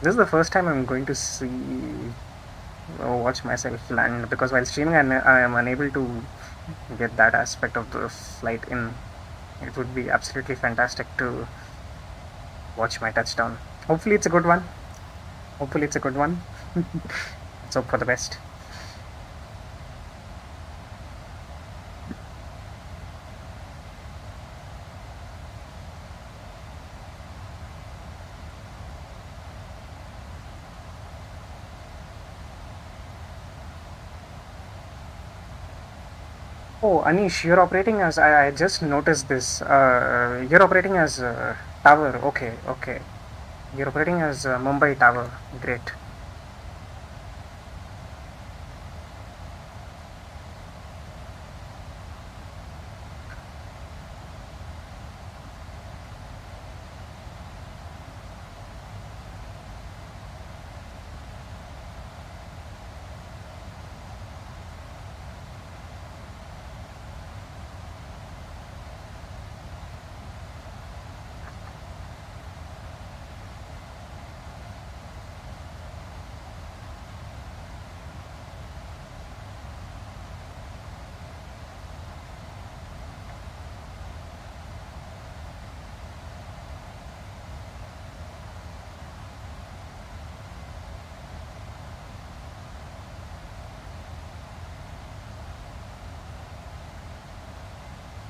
This is the first time I'm going to see watch myself land, because while streaming I am unable to get that aspect of the flight in. It would be absolutely fantastic to watch my touchdown. Hopefully it's a good one. Hopefully it's a good one. Let's hope for the best. Oh, Anish, you're operating as, I just noticed this. You're operating as tower. Okay, okay. You're operating as Mumbai tower. Great.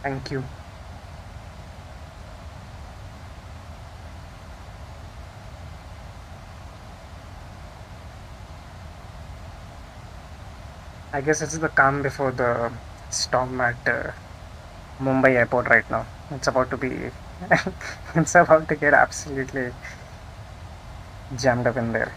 Thank you. I guess it's the calm before the storm at Mumbai airport right now. It's about to be, it's about to get absolutely jammed up in there.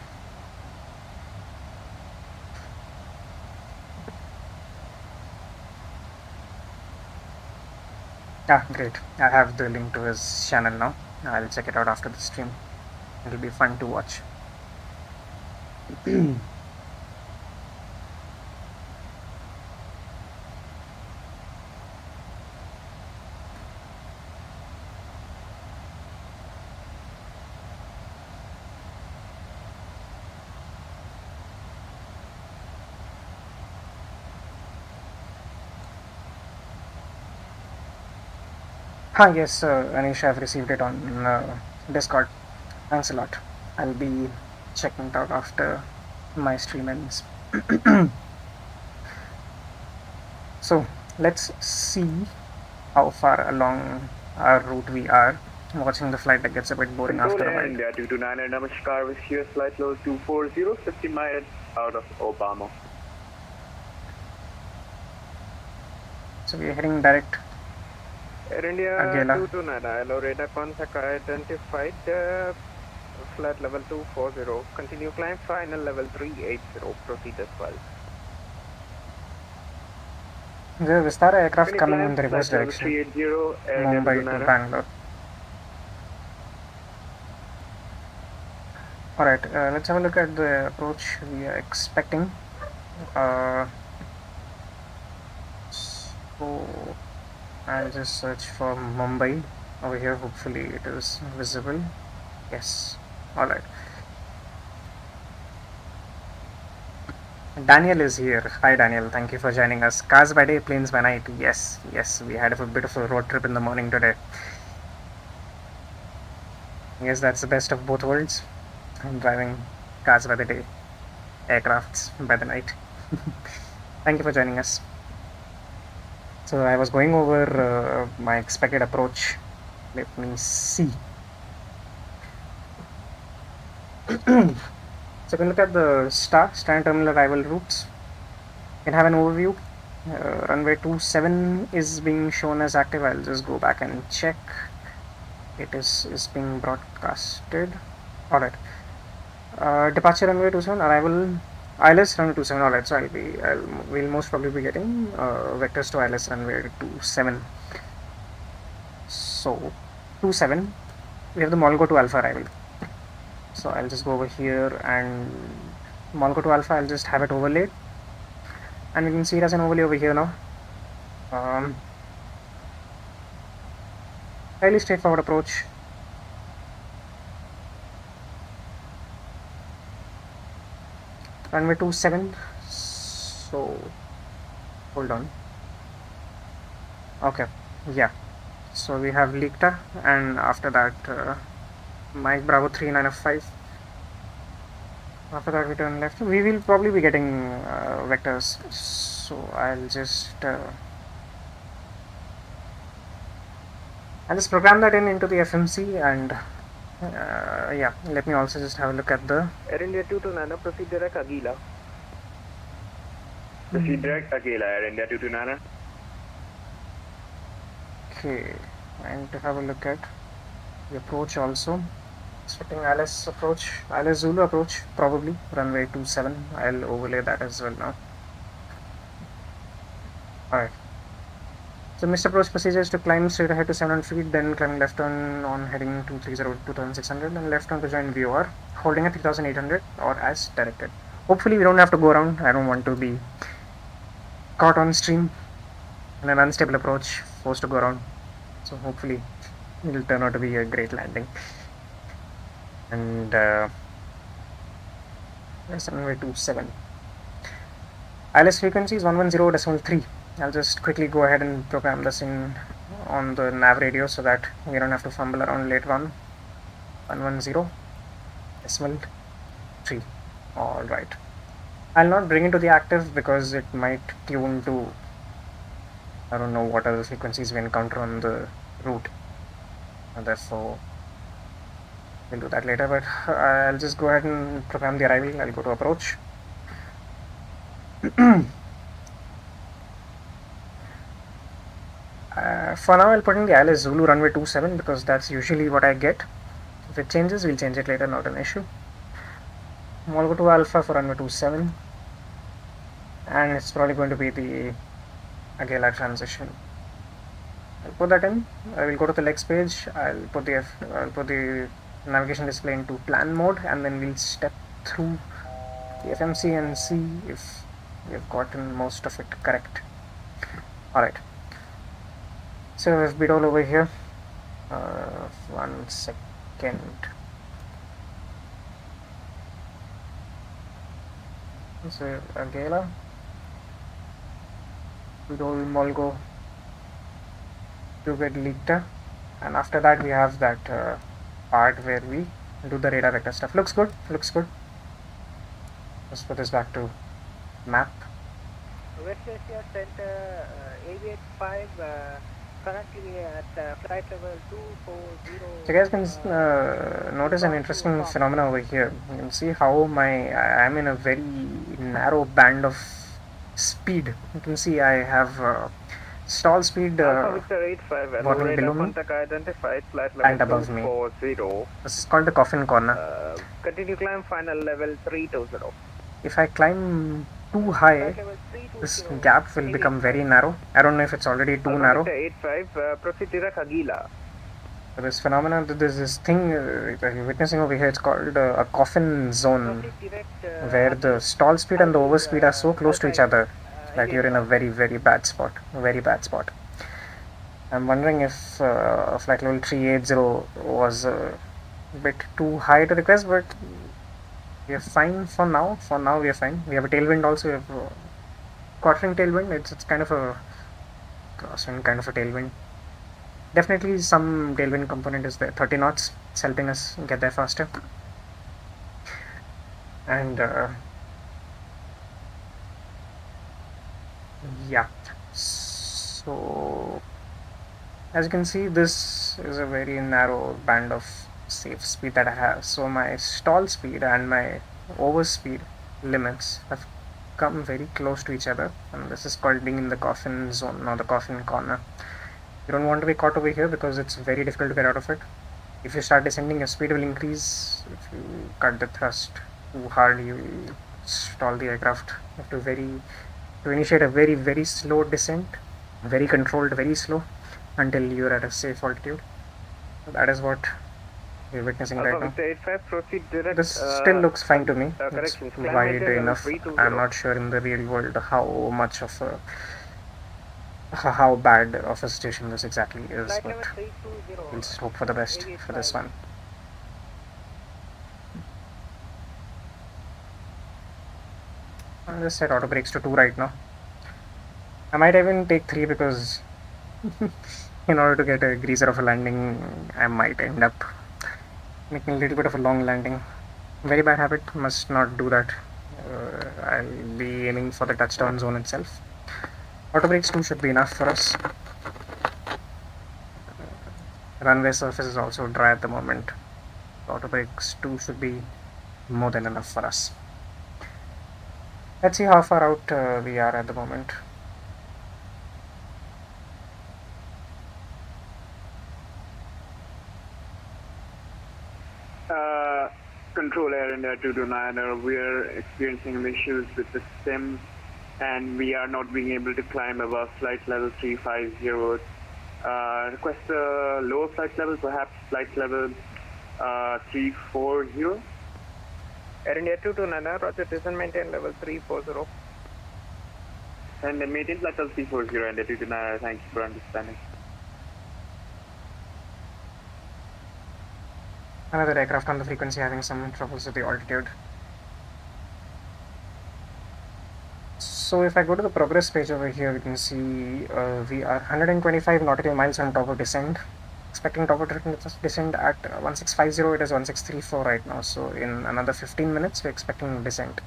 Ah, great. I have the link to his channel now. I'll check it out after the stream. It'll be fun to watch. Yes, Anish, I've received it on Discord. Thanks a lot. I'll be checking it out after my stream ends. So, let's see how far along our route we are. Watching the flight that gets a bit boring after a while. India 229, Namaskar with US flight load 240, 50 miles out of Obama. So we are heading direct. Air India Agela. 229, hello, radar contact identified, flat level 240, continue climb, final level 380, proceed as well. There is Vistara aircraft Continue coming climb, in the reverse flat level direction. 380, Air India Mumbai to 229. Bangalore. Alright, let's have a look at the approach we are expecting. So I'll just search for Mumbai over here. Hopefully it is visible. Yes. Alright. Daniel is here. Hi Daniel, thank you for joining us. Cars by day, planes by night. Yes, we had a bit of a road trip in the morning today. Yes, that's the best of both worlds. I'm driving cars by the day, aircrafts by the night. Thank you for joining us. So I was going over my expected approach. Let me see. So you can look at the stand terminal arrival routes. You can have an overview. Runway 27 is being shown as active. I'll just go back and check. It is being broadcasted. Alright. Departure runway 27, arrival ILS runway 27. Alright, so we'll most probably be getting vectors to ILS runway 27. So 27, we have the Molgo to Alpha arrival. So I'll just go over here and Molgo to Alpha, I'll just have it overlaid, and we can see it as an overlay over here now. Fairly straightforward approach. Runway 27. So hold on. Okay, yeah. So we have Likta, and after that Mike Bravo 3905. After that we turn left. We will probably be getting vectors. So I'll just program that into the FMC, and yeah, let me also just have a look at the Air India 229, proceed direct Agila. Proceed direct Agila, Air India 229. Okay, and to have a look at the approach also. Expecting Alice approach, Alice Zulu approach, probably runway 27. I'll overlay that as well now. Alright. So missed approach procedure is to climb straight ahead to 700 feet, then climbing left turn on heading 230 2600, and left turn to join VOR, holding at 3800 or as directed. Hopefully we don't have to go around. I don't want to be caught on stream in an unstable approach, forced to go around. So hopefully it will turn out to be a great landing. And that's runway 27. ILS frequency is 110.3. I'll just quickly go ahead and program this in on the nav radio so that we don't have to fumble around later on. 110.3. Alright. I'll not bring it to the active because it might tune to, I don't know what other frequencies we encounter on the route, and therefore we'll do that later, but I'll just go ahead and program the arrival. I'll go to approach. For now I'll put in the ILS Zulu runway 27 because that's usually what I get. If it changes, we'll change it later, not an issue. Molgo to Alpha for runway 27, and it's probably going to be the Agela transition. I'll put that in. I will go to the legs page. I'll put the navigation display into plan mode, and then we'll step through the FMC and see if we've gotten most of it correct. Alright. So we've bid all over here. 1 second. So Agela. Bidol Molgo to get Likta, and after that we have that part where we do the radar vector stuff. Looks good. Let's put this back to map. West Asia Center, Aviate 5, currently at flight level 240. So you guys can notice an interesting phenomena over here. You can see how I'm in a very narrow band of speed. You can see I have Stall speed Alpha Victor 85, warning radar below me contact identified, flight and level above me. 240. This is called the Coffin Corner. Continue climb, final level 320. If I climb too high, this gap will become very narrow. I don't know if it's already too narrow. Victor 85, proceed direct Aguila. This phenomenon, there's this thing that you're witnessing over here, it's called a coffin zone, where the stall speed and the overspeed are so close to each other that you're in a very, very bad spot. Very bad spot. I'm wondering if flight level 380 was a bit too high to request, but we are fine for now. For now, we are fine. We have a tailwind also. We have a quartering tailwind. It's kind of a crosswind, kind of a tailwind. Definitely some tailwind component is there. 30 knots. It's helping us get there faster. And yeah. So as you can see, this is a very narrow band of safe speed that I have. So my stall speed and my overspeed limits have come very close to each other, and this is called being in the coffin zone, or the coffin corner. You don't want to be caught over here because it's very difficult to get out of it. If you start descending, your speed will increase. If you cut the thrust too hard, you will stall the aircraft. You have to initiate a very, very slow descent, very controlled, very slow, until you're at a safe altitude. So that is what we're witnessing right now. 85, proceed direct, this still looks fine to me. It's wide enough. I'm not sure in the real world how much of a how bad of a situation this exactly is, but we'll just hope for the best for this one. I'll just set auto brakes to 2 right now. I might even take 3 because in order to get a greaser of a landing, I might end up making a little bit of a long landing. Very bad habit, must not do that. I'll be aiming for the touchdown zone itself. Auto brakes 2 should be enough for us. Runway surface is also dry at the moment. Auto brakes 2 should be more than enough for us. Let's see how far out we are at the moment. Control Air India 229, we are experiencing issues with the sim, and we are not being able to climb above flight level 350. Request a lower flight level, perhaps flight level 340. Air India 229, roger, descend, maintain level 340. And maintain flight level 340, Air India 229, thank you for understanding. Another aircraft on the frequency having some troubles with the altitude. So if I go to the progress page over here, we can see we are 125 nautical miles on top of descent. Expecting top of descent at 1650, it is 1634 right now. So in another 15 minutes, we're expecting descent.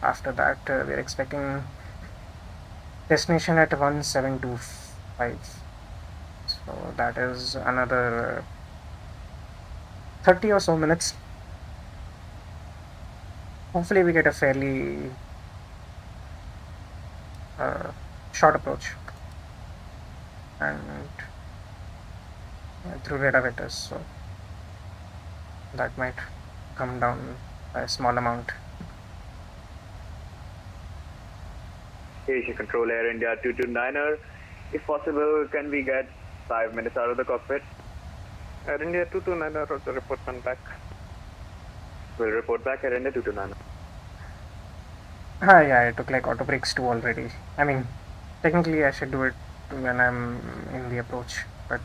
After that, we're expecting destination at 1725. So that is another 30 or so minutes. Hopefully we get a fairly short approach and through radar vectors, so that might come down by a small amount. Asia Control Air India 229er, if possible, can we get 5 minutes out of the cockpit? Air India 229er, roger, report one back. We'll report back Air India 229er. Yeah, I took like auto brakes 2 already. I mean, technically I should do it when I'm in the approach, but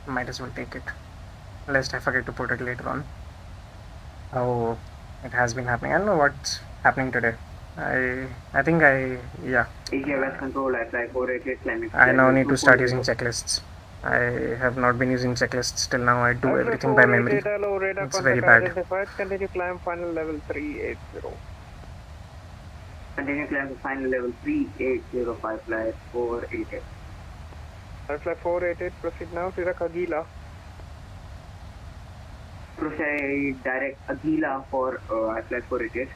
might as well take it, lest I forget to put it later on. Oh, it has been happening. I don't know what's happening today. I think yeah. Asia West Control, I fly 488 climbing. I now need to start using checklists. I have not been using checklists till now. I do everything by memory. It's very bad. Continue climb final level 380. Continue climb to final level 3805, flight 488. Flight 488, proceed now, direct Aguila. Proceed direct Aguila for flight 488.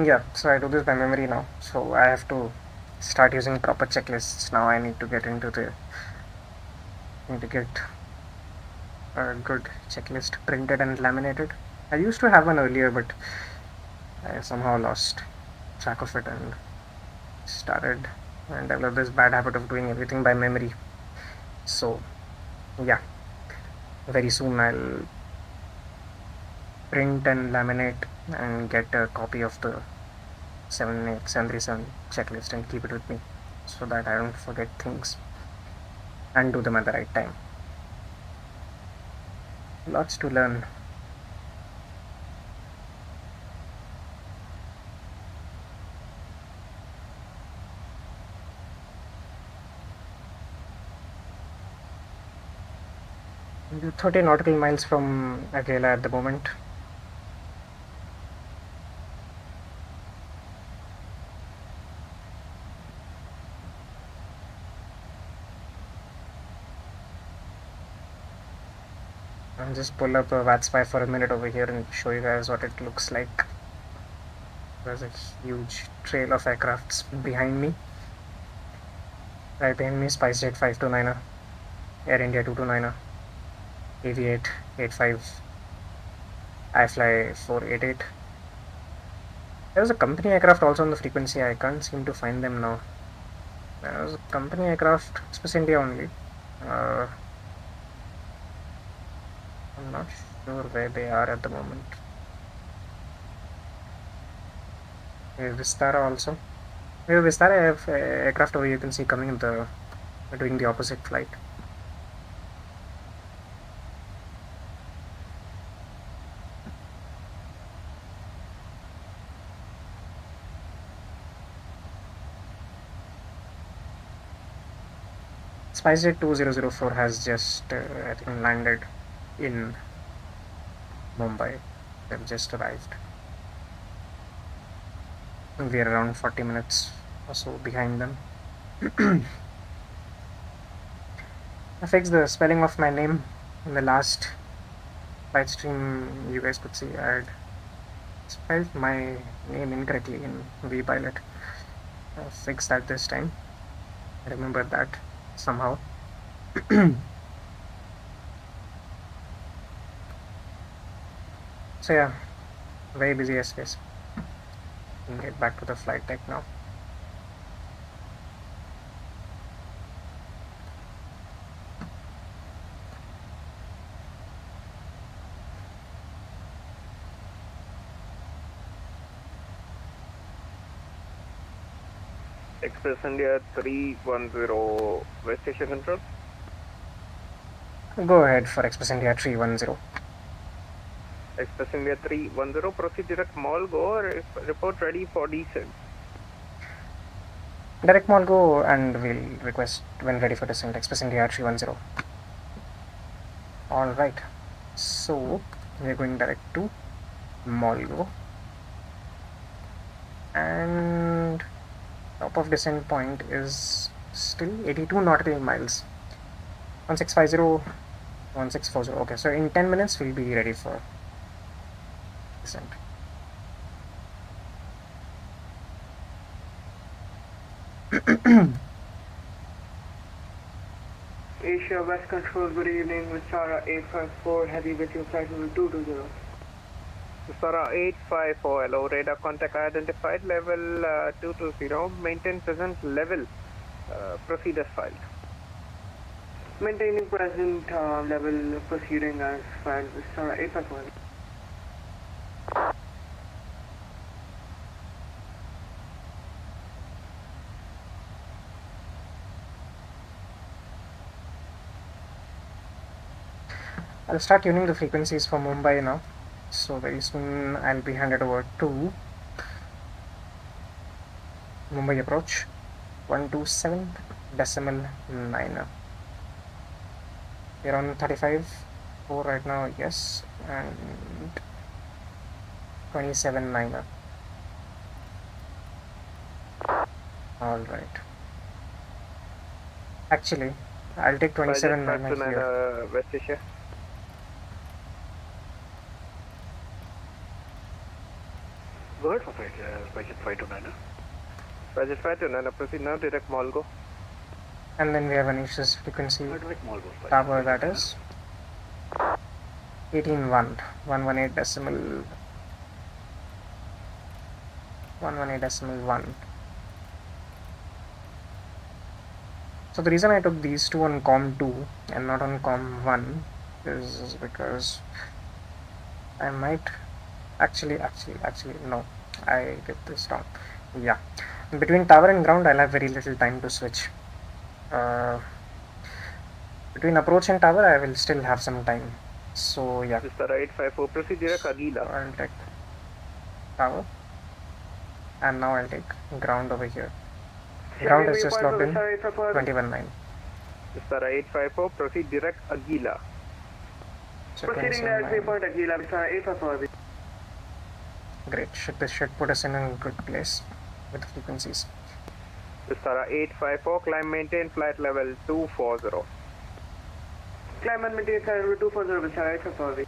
Yeah, so I do this by memory now. So I have to start using proper checklists now. I need to get a good checklist printed and laminated. I used to have one earlier, but I somehow lost track of it and started and developed this bad habit of doing everything by memory. So yeah, very soon I'll print and laminate and get a copy of the 78737 checklist and keep it with me so that I don't forget things and do them at the right time. Lots to learn. We're 30 nautical miles from Agela at the moment. I'll just pull up a VATSIM for a minute over here and show you guys what it looks like. There's a huge trail of aircrafts behind me. Right behind me, SpiceJet 529er, Air India 229er, Aviate 85, iFly 488. There's a company aircraft also on the frequency. I can't seem to find them now. There's a company aircraft, Space India only. I'm not sure where they are at the moment. There's Vistara also. With Vistara, I have aircraft over here you can see coming in doing the opposite flight. SpiceJet 2004 has just, I think, landed in Mumbai. They've just arrived. We are around 40 minutes or so behind them. I fixed the spelling of my name in the last flight stream. You guys could see I had spelled my name incorrectly in VPilot. I fixed that this time. I remember that somehow. So yeah, very busy airspace. Can get back to the flight deck now. Express India 310 West Asia Control. Go ahead for Express India 310. Express India 310, proceed direct Mall go or report ready for descent. Direct Mall go and we'll request when ready for descent. Express India 310. Alright, so we're going direct to Mall go. And top of descent point is still 82 nautical miles. 1650, 1640. Okay, so in 10 minutes we'll be ready for descent. Asia West Control, good evening. Vistara 854, heavy with your flight level 220. Vistara 854, hello, radar contact identified, level 220, maintain present level, proceed as filed. Maintaining present level, proceeding as filed. Vistara 854. I'll start tuning the frequencies for Mumbai now. So very soon I'll be handed over to Mumbai approach 127.9. We're on 35.4 right now, yes, and 27.9. Alright. Actually, I'll take 27.9 here. West Asia. Go ahead for flight, SpiceJet 529er. SpiceJet 529er, proceed now, direct Molgo. And then we have an issues frequency Direct Molgo, tower, that is 18.1, 118.1. So the reason I took these two on COM 2 and not on COM 1 is because I might actually no, I get this wrong. Yeah, between tower and ground I'll have very little time to switch. Between approach and tower I will still have some time. So yeah. Vistara 854, proceed direct Agila. So I'll take tower and now I'll take ground over here. Ground is just logged in 21.9. Vistara 854, proceed direct Agila. So Proceeding direct waypoint Agila, Vistara 854. Great, this should put us in a good place with frequencies. Vistara 854, climb maintain flight level 240. Climb and maintain flight level 240, Vistara 854.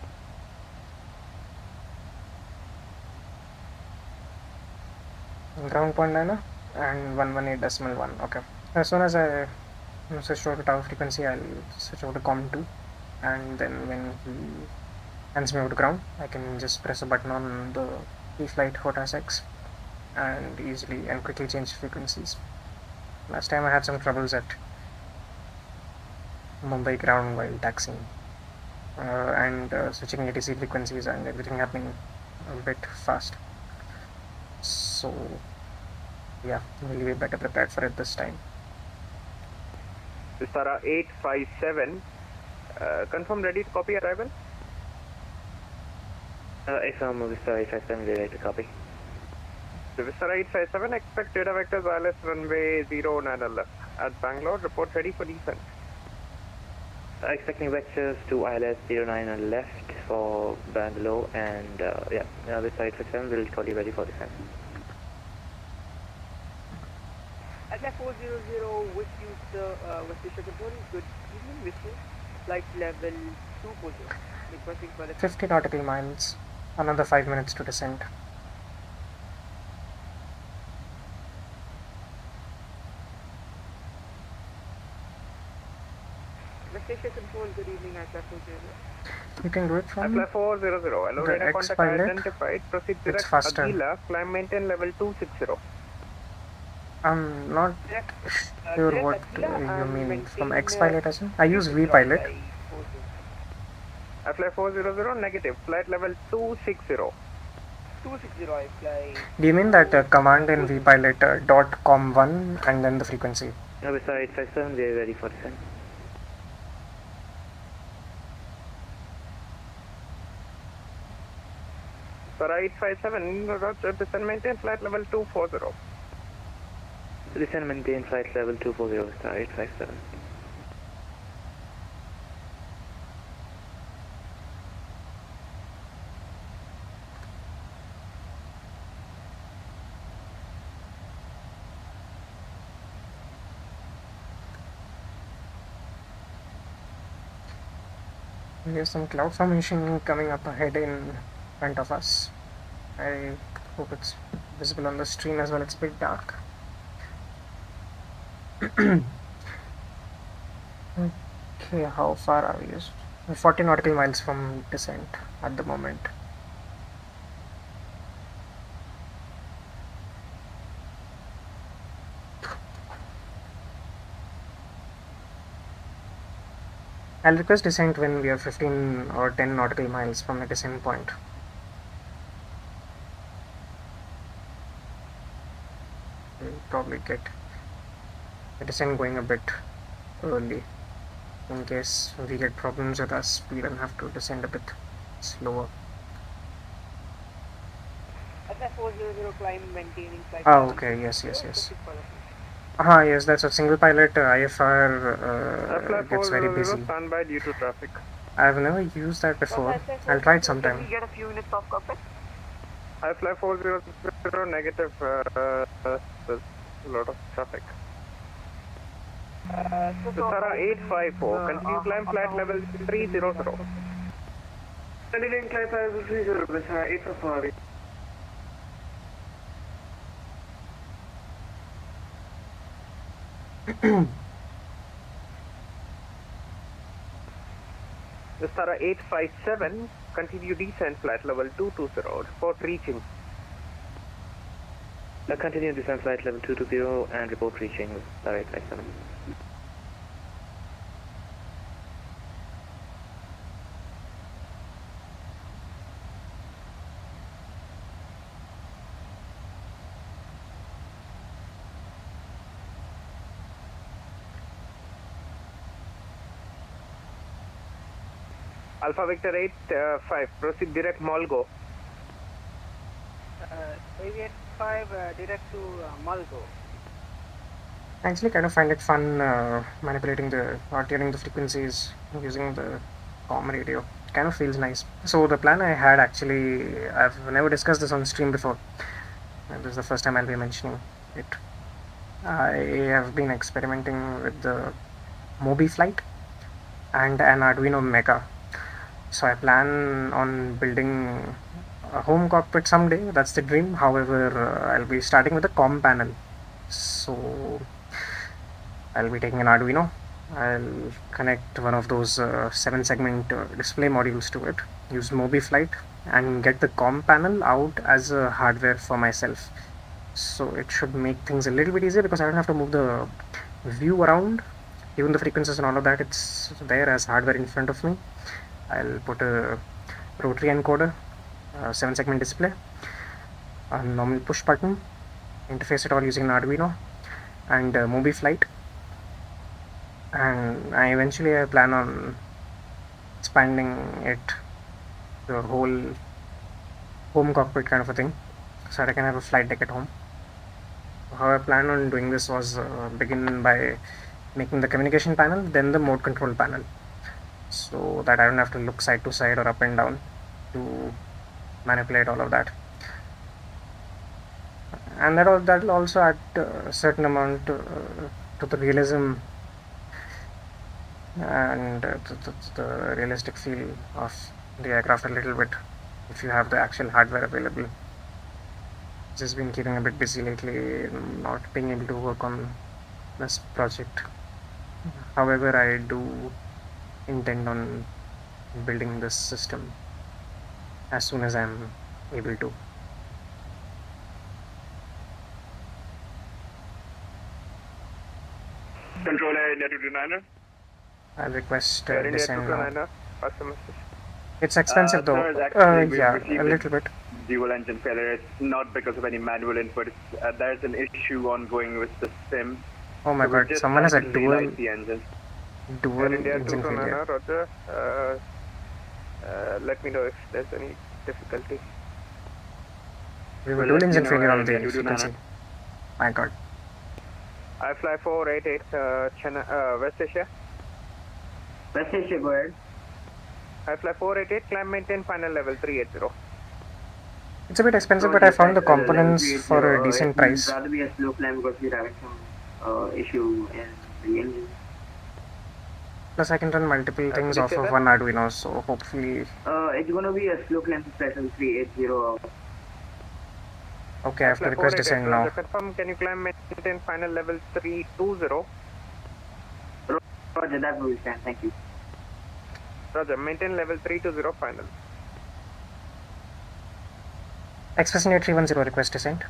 Ground point 9 and 118.1. Okay. As soon as I switch over to tower frequency, I'll switch over to COM 2, and then when he hands me over to ground, I can just press a button on the P-Flight HOTAS X and easily and quickly change frequencies. Last time I had some troubles at Mumbai ground while taxiing and switching ATC frequencies and everything happening a bit fast. So yeah, we'll be better prepared for it this time. Vistara 857, confirm ready to copy arrival? Affirm Vistara 857, ready to copy. The Vistara 857, expect data vectors wireless runway 09 left. At Bangalore, report ready for descent. Expecting vectors to ILS 09 and left for Bangalore, and yeah, Vistara 857 will call you ready for descent. Atlas 400, which use the West Asia control. Good evening, with you. Flight level 240. Requesting for the 50 nautical miles, another 5 minutes to descent. West Asia control, good evening, Atlas 400. You can do it from Atlas 400, hello, radar contact X-pilot. identified, proceed direct faster. Agila, climb maintain level 260. I'm not sure direct what Agila you mean and from maintain, X-pilot as in. I use V-pilot. Atlas 400, negative, flight level 260. 260, I fly. Do you mean that command in V-pilot .com1 and then the frequency? Vistara 857, we are ready for descent. Vistara 857, roger, descend maintain flight level 240. Descend maintain flight level 240, Vistara 857. There's some cloud formation coming up ahead in front of us. I hope it's visible on the screen as well. It's a bit dark. Okay, how far are we? 40 nautical miles from descent at the moment. I'll request descent when we are 15 or 10 nautical miles from the descent point. We'll probably get the descent going a bit early in case we get problems with our speed and have to descend a bit slower. Atlas 400, climb maintaining flight. Oh, okay, yes. Yes, that's a single pilot IFR gets very busy. Standby due to traffic. I've never used that before. I'll try it Can sometime. we get a few minutes of cockpit? I fly 400, negative, there's a lot of traffic. Vistara 854, continue climb flight level 300. Continuing climb flight level 30, Vistara 854. Vistara 857, continue descent flight level 220, report reaching. Continue descent flight level 220 and report reaching Vistara 857. Alpha Victor 85, proceed direct Molgo. Aviate 5, direct to Malgo. I actually kind of find it fun manipulating or tuning the frequencies using the comm radio. It kind of feels nice. So the plan I had actually, I've never discussed this on stream before. And this is the first time I'll be mentioning it. I have been experimenting with the Mobi flight and an Arduino Mega. So I plan on building a home cockpit someday. That's the dream. However, I'll be starting with a comm panel. So I'll be taking an Arduino. I'll connect one of those 7-segment display modules to it, use Mobi Flight, and get the comm panel out as a hardware for myself. So it should make things a little bit easier because I don't have to move the view around. Even the frequencies and all of that, it's there as hardware in front of me. I'll put a rotary encoder, a 7-segment display, a normal push button, interface it all using an Arduino, and Mobi Flight. And I eventually plan on expanding it to a whole home cockpit kind of a thing, so that I can have a flight deck at home. How I plan on doing this was begin by making the communication panel, then the mode control panel, so that I don't have to look side to side or up and down to manipulate all of that. And that'll also add a certain amount to the realism and the realistic feel of the aircraft a little bit, if you have the actual hardware available. Just been keeping a bit busy lately, not being able to work on this project. However, I do intend on building this system as soon as I'm able to. Control Air India 229er. I'll request Air India descend now. 229er, pass the message. It's expensive though. Sir, actually, we've Yeah, received a little bit. Dual engine failure. It's not because of any manual input. There's an issue ongoing with the sim. Oh my So we're god, just someone has a trying to relight dual the engine. Air India engine 229er, failure. roger. Let me know if there's any difficulty. We were We'll dual let you engine know, failure on Air the India 229er. frequency. My god. I fly 488, West Asia. West Asia, go ahead. I fly 488, climb maintain final level 380. It's a bit expensive, but I found the components for a decent price. It'd rather be a slow climb because we're having some issue in the engine. Plus, I can run multiple things off of one Arduino, so hopefully. It's gonna be a slow climb special 380. Okay, I have to request descent now. Confirm, can you climb maintain final level 320? Roger, that will stand, thank you. Roger, maintain level 320 final. Express India 310 request descent.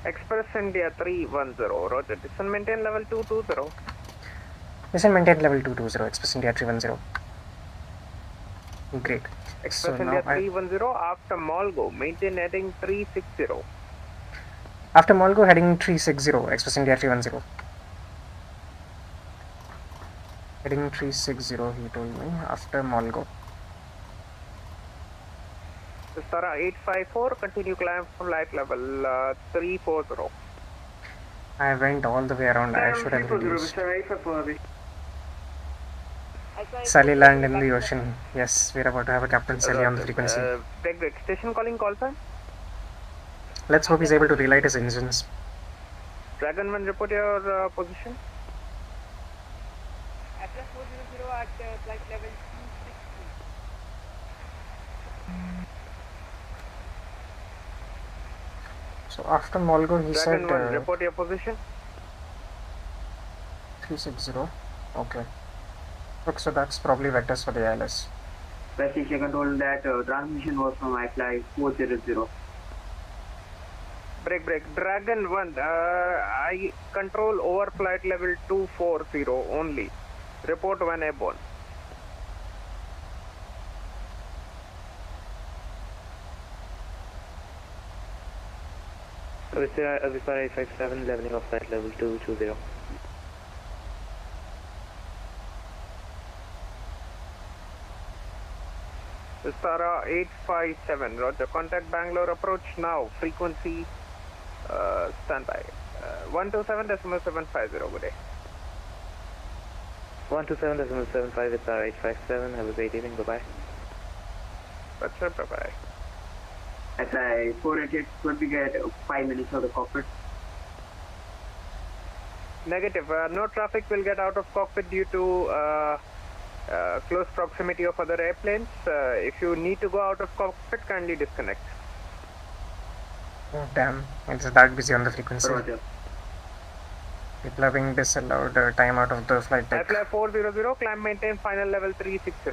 Express India 310, roger. Descent maintain level 220. Descent maintain level 220, Express India 310. Great. Express So India now 310 after Molgo, maintain heading 360. after Molgo heading 360, Express India 310. Heading 360, he told me, after Molgo. Vistara 854, continue climb flight level 340. I went all the way around. I should have reduced. Sally land in the ocean. Yes, we're about to have a Captain Sally on the frequency. Break, station calling call sign. Let's hope he's able to relight his engines. Dragon 1, report your position. Atlas 400 at flight level 260. So after Molgo, he said Dragon 1, report your position. 360. Okay. Okay, so that's probably vectors for the ILS. West Asia Control, that transmission was from iFly 400. Break. Dragon 1, I control over flight level 240 only. Report when airborne. Vistara 857, leveling off flight level 220. Vistara 857, roger. Contact Bangalore approach now. Frequency standby. 127.750, good day. 127.75, Vistara 857, have a great evening, bye-bye. Roger, bye-bye. iFly 488, could we get 5 minutes of the cockpit? Negative. No traffic will get out of cockpit due to close proximity of other airplanes. If you need to go out of cockpit, kindly disconnect. Oh damn, it's that busy on the frequency. Roger. People are being disallowed time out of the flight deck. iFly 400, climb maintain final level 360.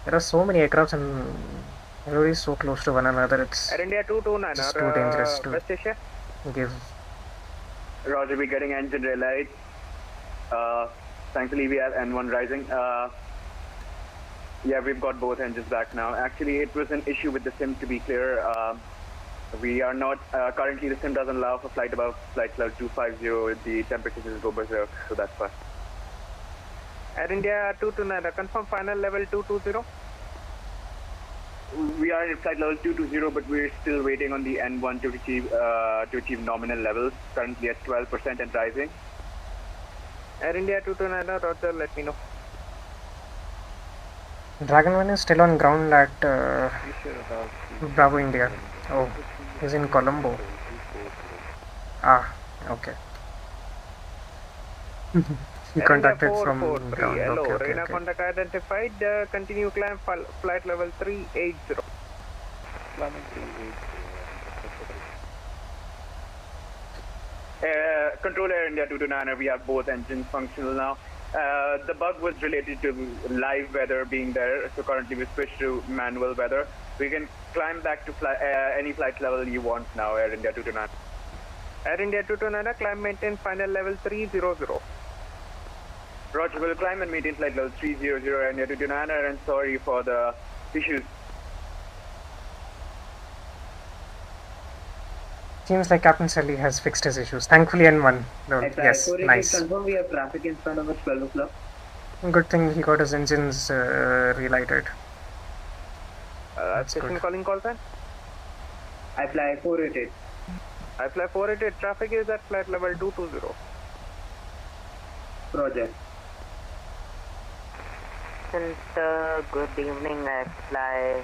There are so many aircrafts and everybody is so close to one another. It's Air India 229, just too dangerous to West Asia. give. Roger, we're getting engine relayed. Thankfully, we have N1 rising. Yeah, we've got both engines back now. Actually, it was an issue with the sim, to be clear. We are not, currently the sim doesn't allow for flight above flight level 250. The temperatures will go berserk, so that's why. Air India 229, confirm final level 220. We are in flight level 220, but we're still waiting on the N1 to achieve nominal levels. Currently at 12% and rising. Air India 229, roger, let me know. Dragon 1 is still on ground at Bravo India. Oh, he's in Colombo. Ah, okay. He contacted from ground. Hello, Okay. radar contact identified. Continue climb flight level 380. Control Air India 229, we have both engines functional now. The bug was related to live weather being there, so currently we switched to manual weather. We can climb back to any flight level you want now, Air India 229. Air India 229, climb maintain final level 300. Roger, we'll climb and maintain flight level 300, Air India 229, and sorry for the issues. Seems like Captain Sully has fixed his issues. Thankfully N1. No, yes, nice. Confirm we have traffic in front of us 12 o'clock. Good thing he got his engines relighted. Station good. calling call sign. iFly 488. iFly 488, traffic is at flight level 220. Roger. Good evening, iFly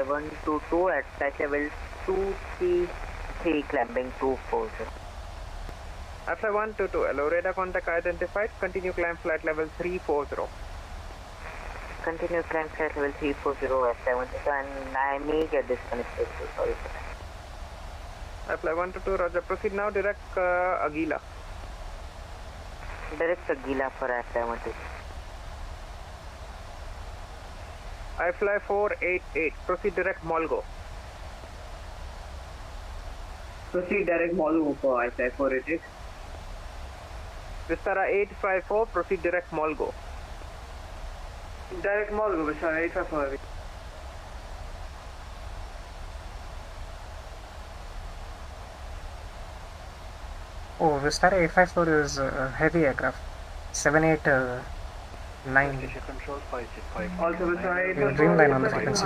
122 at flight level 233, climbing 240. iFly 122, hello, radar contact identified. Continue climb flight level 340. Continue climb flight level 340 at 72, and I may get disconnected, so sorry for that. iFly 122, roger, proceed now, direct Aguila. Direct Aguila for iFly 122. iFly 488, proceed direct Molgo. Proceed direct Molgo for iFly 488. Vistara 854, proceed direct Molgo. Direct Molgo, Vistara 854. Oh, Vistara 854 is a heavy aircraft. 789. Control 565. Also, Vistara 854. Dreamline on the frequency.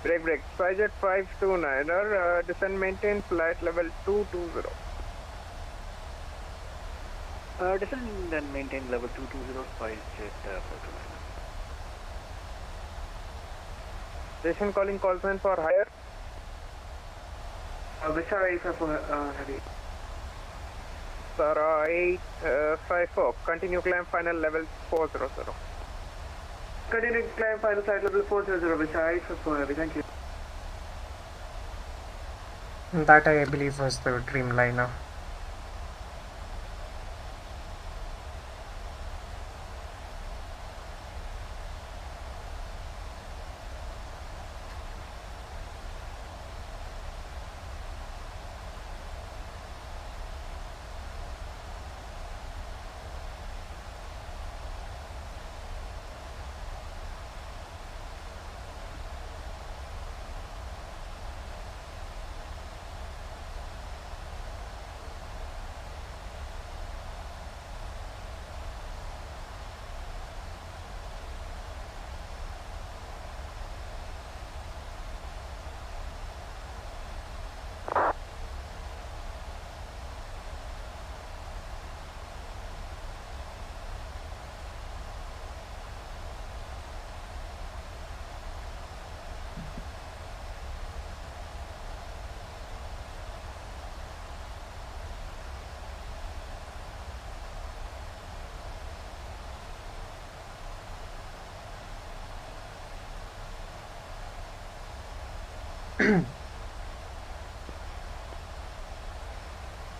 Break. SpiceJet 529, descend maintain flight level 220. Descend and maintain level 220, SpiceJet 529. Station calling call sign for higher. Vistara 854 heavy. Vistara 854, continue climb final level 400. Continuing climb final side level 400 beside 54 heavy, thank you. That I believe was the Dreamliner.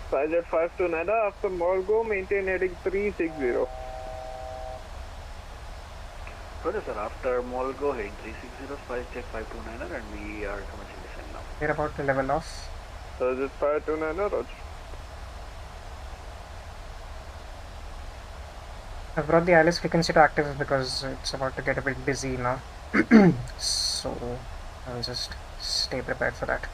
Pilot 5 to Nada after Molgo, maintain heading 360. Roger sir, after Molgo heading 360, spice check 529er and we are commencing descent now. We're about to level off. Roger 529er, Roger. I've brought the ILS frequency to active because it's about to get a bit busy now. So I'll just stay prepared for that.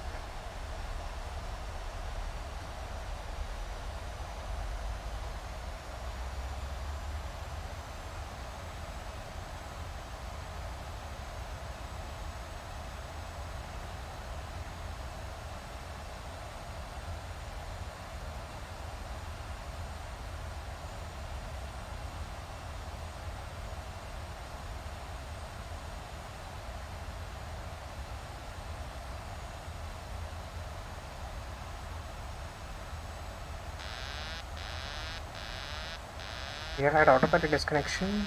We have had autopilot disconnection.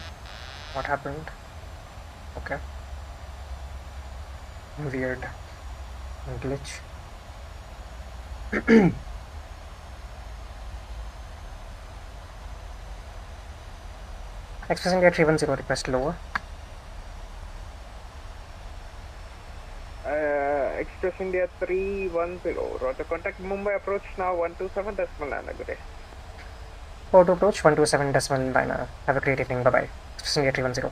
What happened? Okay. Weird glitch. Express India 310 request lower. Express India 310. Roger, contact Mumbai approach now 127.9. Good day. Port approach 127.9. Have a great evening. Bye bye. Express India 310.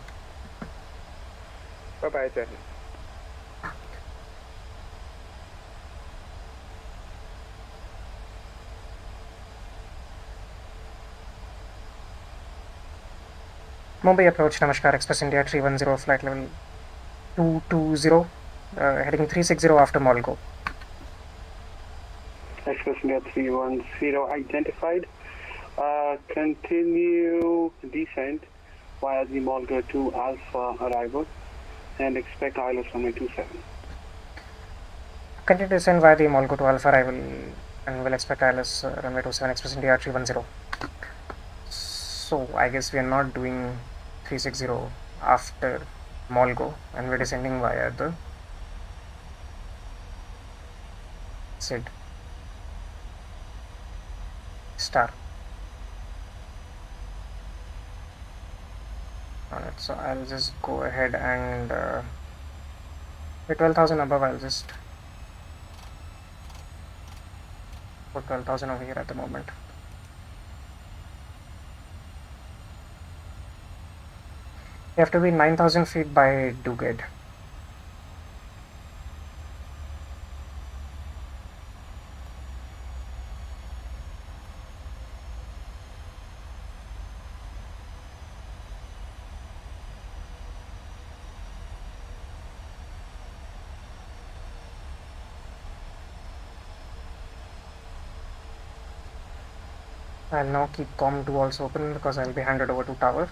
Bye bye, Jen. Mumbai approach, Namaskar, Express India 310, flight level 220, heading 360 after Molgo. Express India 310 identified. Continue descent via the Molgo 2 Alpha arrival and expect ILS runway 27. Continue to descend via the Molgo 2 Alpha arrival and will expect ILS runway 27, Express India 310. So I guess we are not doing 360 after Molgo and we're descending via the SID star. Alright, so I'll just go ahead and with 12,000 above, I'll just put 12,000 over here at the moment. You have to be 9,000 feet by Duged. I'll now keep COM 2 also open because I'll be handed over to tower.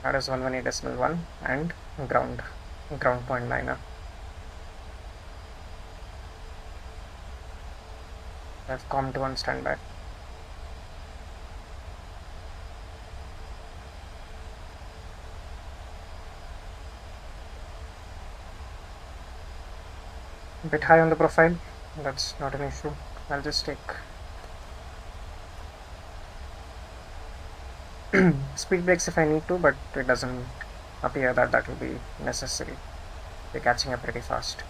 That is 118.1 and ground point liner. I have COM 2 on standby. A bit high on the profile, that's not an issue. I'll just take speed brakes if I need to, but it doesn't appear that that will be necessary. They're catching up pretty fast.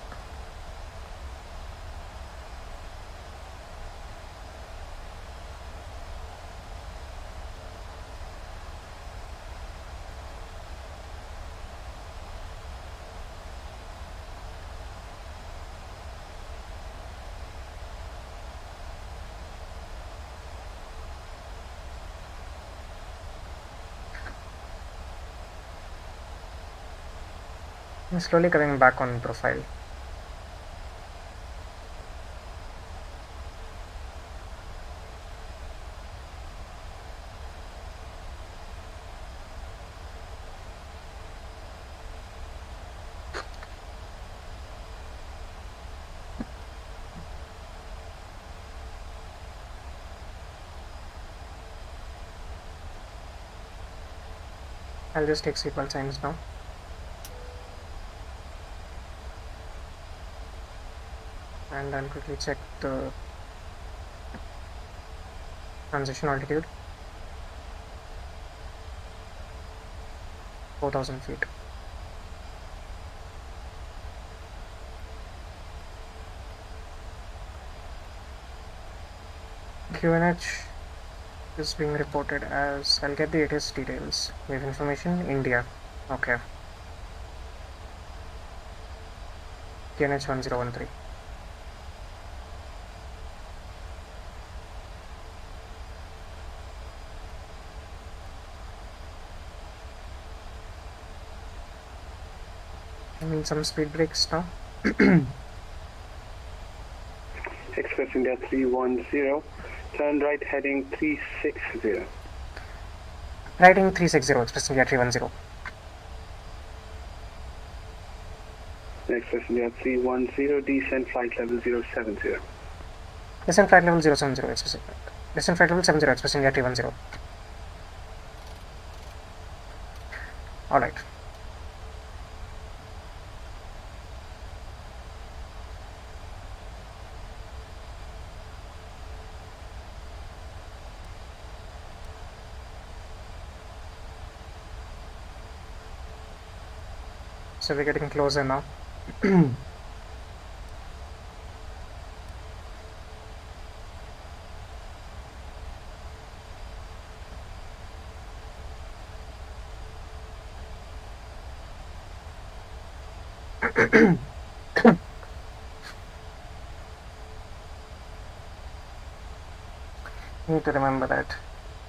I'm slowly coming back on profile. I'll just take seatbelt signs now. And I'll quickly check the transition altitude. 4,000 feet. QNH is being reported as, I'll get the ATS details. Wave information, India. Okay. QNH 1013. I mean some speed brakes now. Express India 310, turn right heading 360. Riding 360, Express India 310. Express India 310, descent flight level 070. Descent flight level 070, Express India. Descent flight level 70, Express India 310. Alright. So we're getting closer now. Need to remember that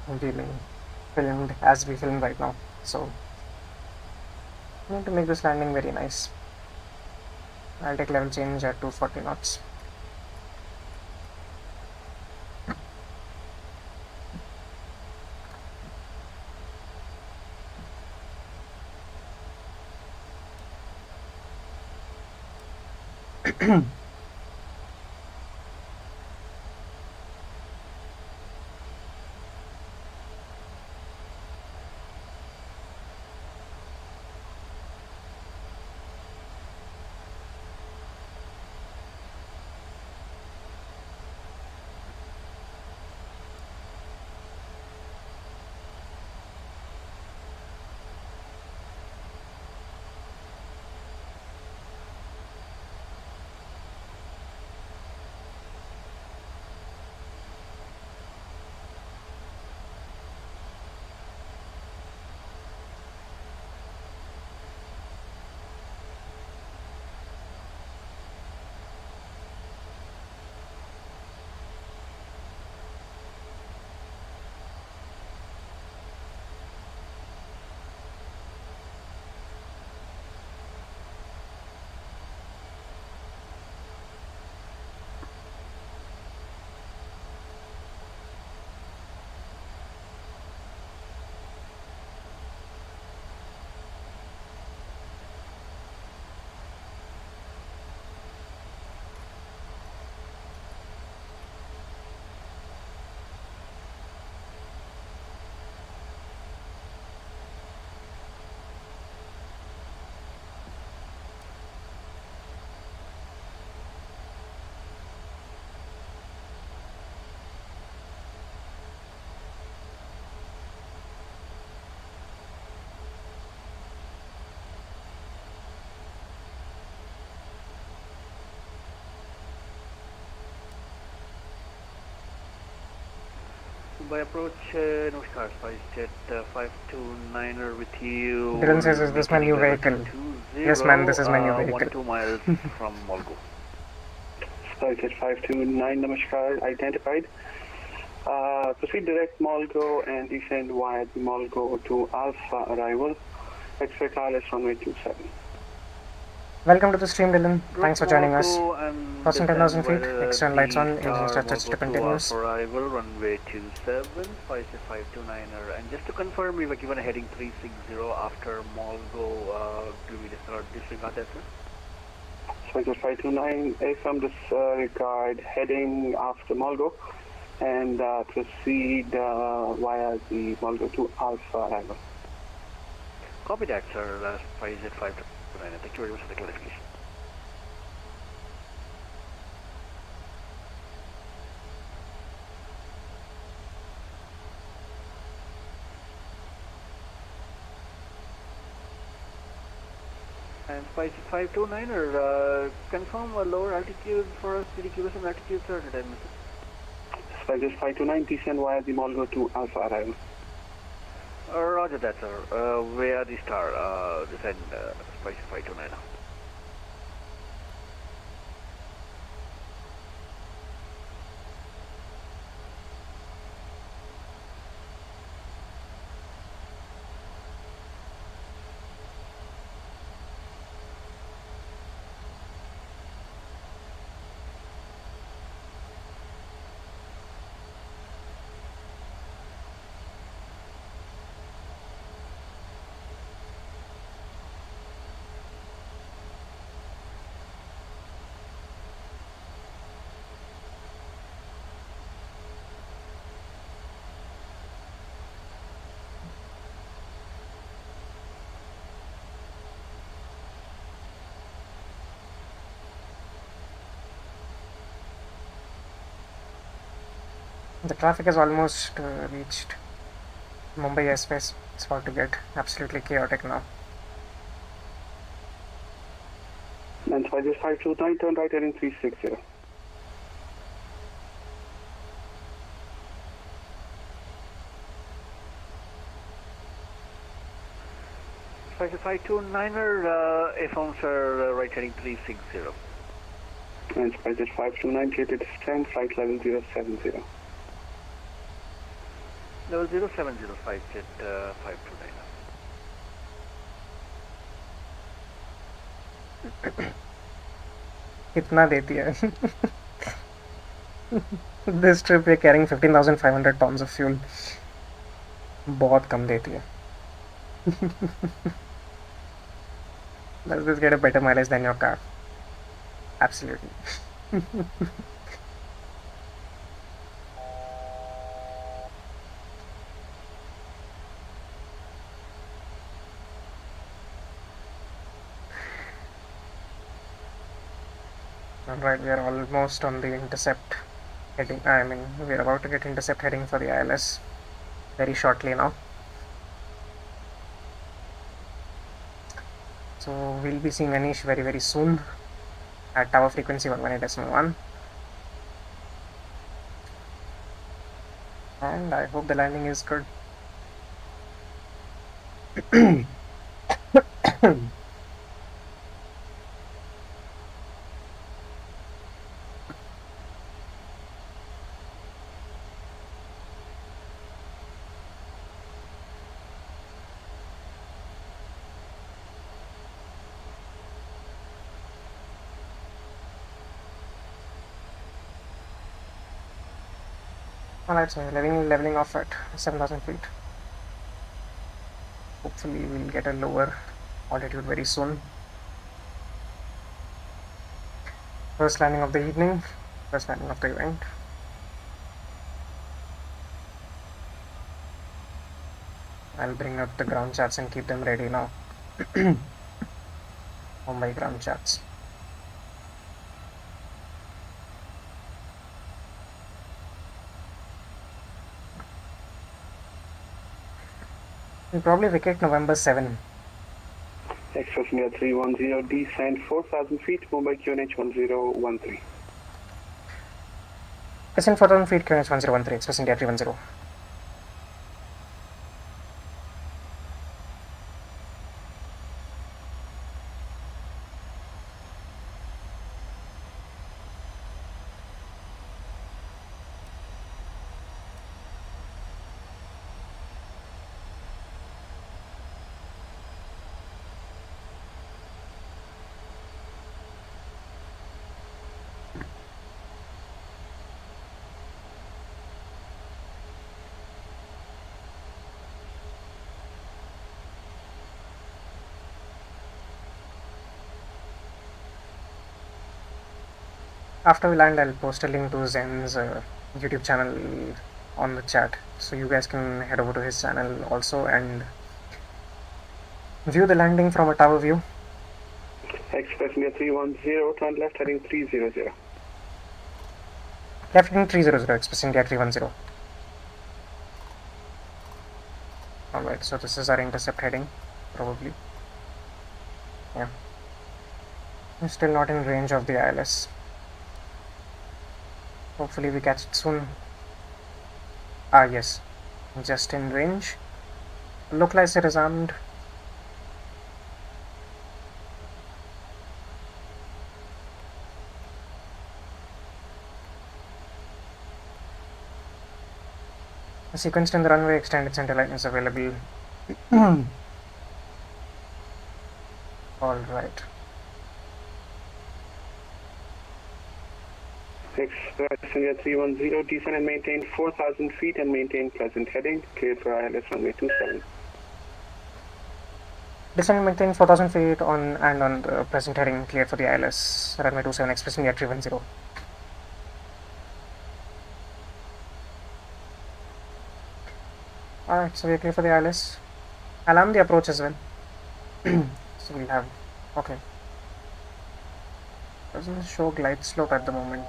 I'm filmed as we film right now, so I need to make this landing very nice. I'll take level change at 240 knots. By approach, Namaskar, SpiceJet 529er with you. Dylan says, is this my new vehicle? Yes, man, this is my new vehicle. 2 miles from Molgo. SpiceJet 529, Namaskar, identified. Proceed direct Molgo and descend via the Molgo to Alpha arrival. Expect RS runway 27. Welcome to the stream, Dylan. Thanks for joining us. Crossing 10,000 feet, external lights on, engine started continuous. Arrival, runway 27, SpiceJet 529er. And just to confirm, we were given a heading 360 after Molgo. Do we disregard that, sir? SpiceJet 529, affirm disregard heading after Molgo and proceed via the Molgo to Alpha arrival. Copy that, sir. SpiceJet 529er. Thank you very much for the clarification. And SpiceJet 529er, confirm a lower altitude for us. Did you give us an altitude, sir? Did I miss it? SpiceJet 529, descend via the Molgo to Alpha arrival. Roger that, sir. Where the star? Descend SpiceJet 529er. The traffic has almost reached Mumbai airspace. It's about to get absolutely chaotic now. And SpiceJet 529, turn right heading 360. SpiceJet 529er, affirm, sir, right heading 360. And SpiceJet 529, clear to descend, flight level 070. Level 070, SpiceJet 529er. कितना देती है? This trip we're carrying 15,500 pounds of fuel. बहुत कम देती है. Does this get a better mileage than your car? Absolutely. Alright, we are almost on the intercept heading. I mean, we are about to get intercept heading for the ILS very shortly now. So we'll be seeing Anish very, very soon at tower frequency 118.1. And I hope the landing is good. Alright, so leveling off at 7,000 feet. Hopefully we'll get a lower altitude very soon. First landing of the evening, first landing of the event. I'll bring up the ground charts and keep them ready now. Mumbai ground charts. We'll probably vacate November 7. Express India 310, descend 4,000 feet, Mumbai QNH 1013. Descend 4,000 feet, QNH 1013, Express India 310. After we land, I'll post a link to Zen's YouTube channel on the chat, so you guys can head over to his channel also and view the landing from a tower view. Express India 310, turn left heading 300. Left heading 300, Express India 310. Alright, so this is our intercept heading, probably. Yeah. I'm still not in range of the ILS. Hopefully we catch it soon. Ah, yes. Just in range. Localizer is armed. The sequence in the runway extended center line is available. Alright. Express India 310, descend and maintain 4,000 feet and maintain present heading. Cleared for ILS runway 27. Descend and maintain 4,000 feet on the present heading, cleared for the ILS runway 27, Express India 310. Alright, so we're clear for the ILS. Alarm the approach as well. So we'll have, okay. Doesn't show glide slope at the moment.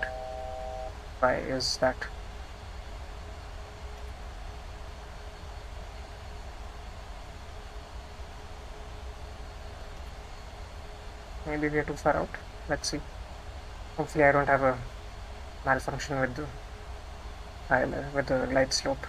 Why is that? Maybe we are too far out. Let's see. Hopefully I don't have a malfunction with the glide slope.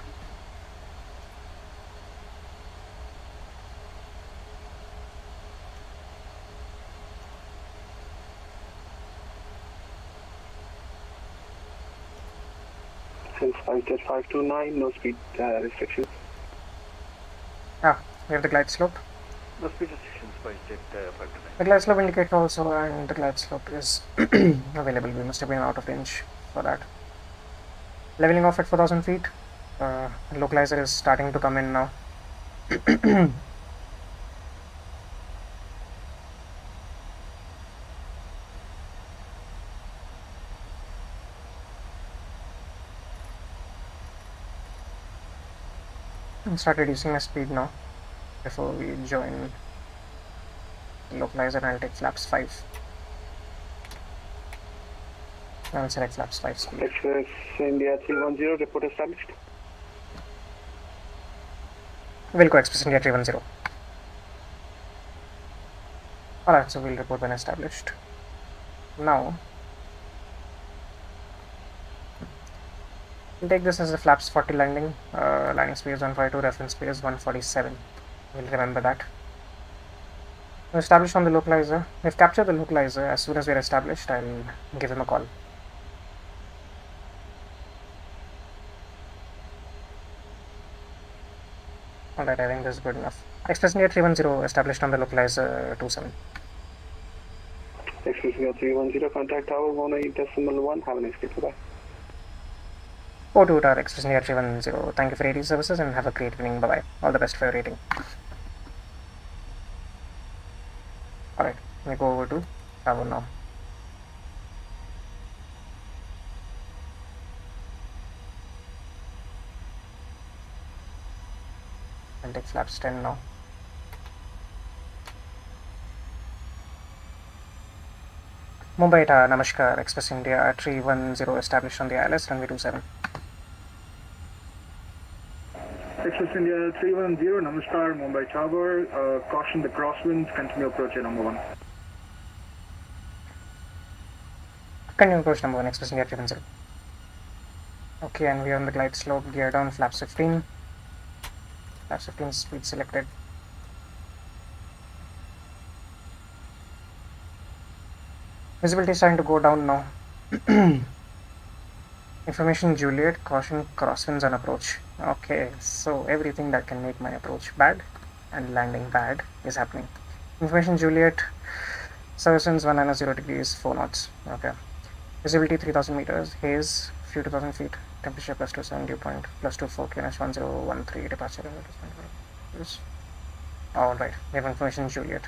Flight 529, no speed restrictions. Ah, we have the glide slope. No speed restrictions, SpiceJet 529. The glide slope indicator also, and the glide slope is available. We must have been out of range for that. Leveling off at 4,000 feet. Localizer is starting to come in now. Start reducing my speed now before we join the localizer, and I'll take flaps 5. I'll select flaps 5 speed. Express India 310, report established. We'll go Express India 310. Alright, so we'll report when established. Now, we'll take this as a flaps 40 landing, landing space 152, reference space 147. We'll remember that. We're established on the localizer. We've captured the localizer. As soon as we're established, I'll give him a call. Alright, I think this is good enough. Express India 310 established on the localizer 27. Express India 310, contact tower 18.1. Have a nice day. Bye. 42 Tower, Express India 310. Thank you for rating services and have a great evening. Bye bye. All the best for your rating. Alright, we go over to tower now. I'll take flaps 10 now. Mumbai Tower, Namaskar, Express India 310 established on the ILS, runway 27. Express India 310, Namaskar, Mumbai Tower, caution the crosswinds, continue approach at number 1. Continue approach number 1, Express India 310. Okay, and we are on the glide slope, gear down, flaps 15. Flaps 15, speed selected. Visibility is starting to go down now. Information Juliet, caution crosswinds on approach. Okay, so everything that can make my approach bad and landing bad is happening. Information Juliet, service winds 190 degrees, 4 knots. Okay. Visibility 3000 meters, haze few 2000 feet, temperature +27, dew point +24, QNH 1013, departure. Alright, we have information Juliet.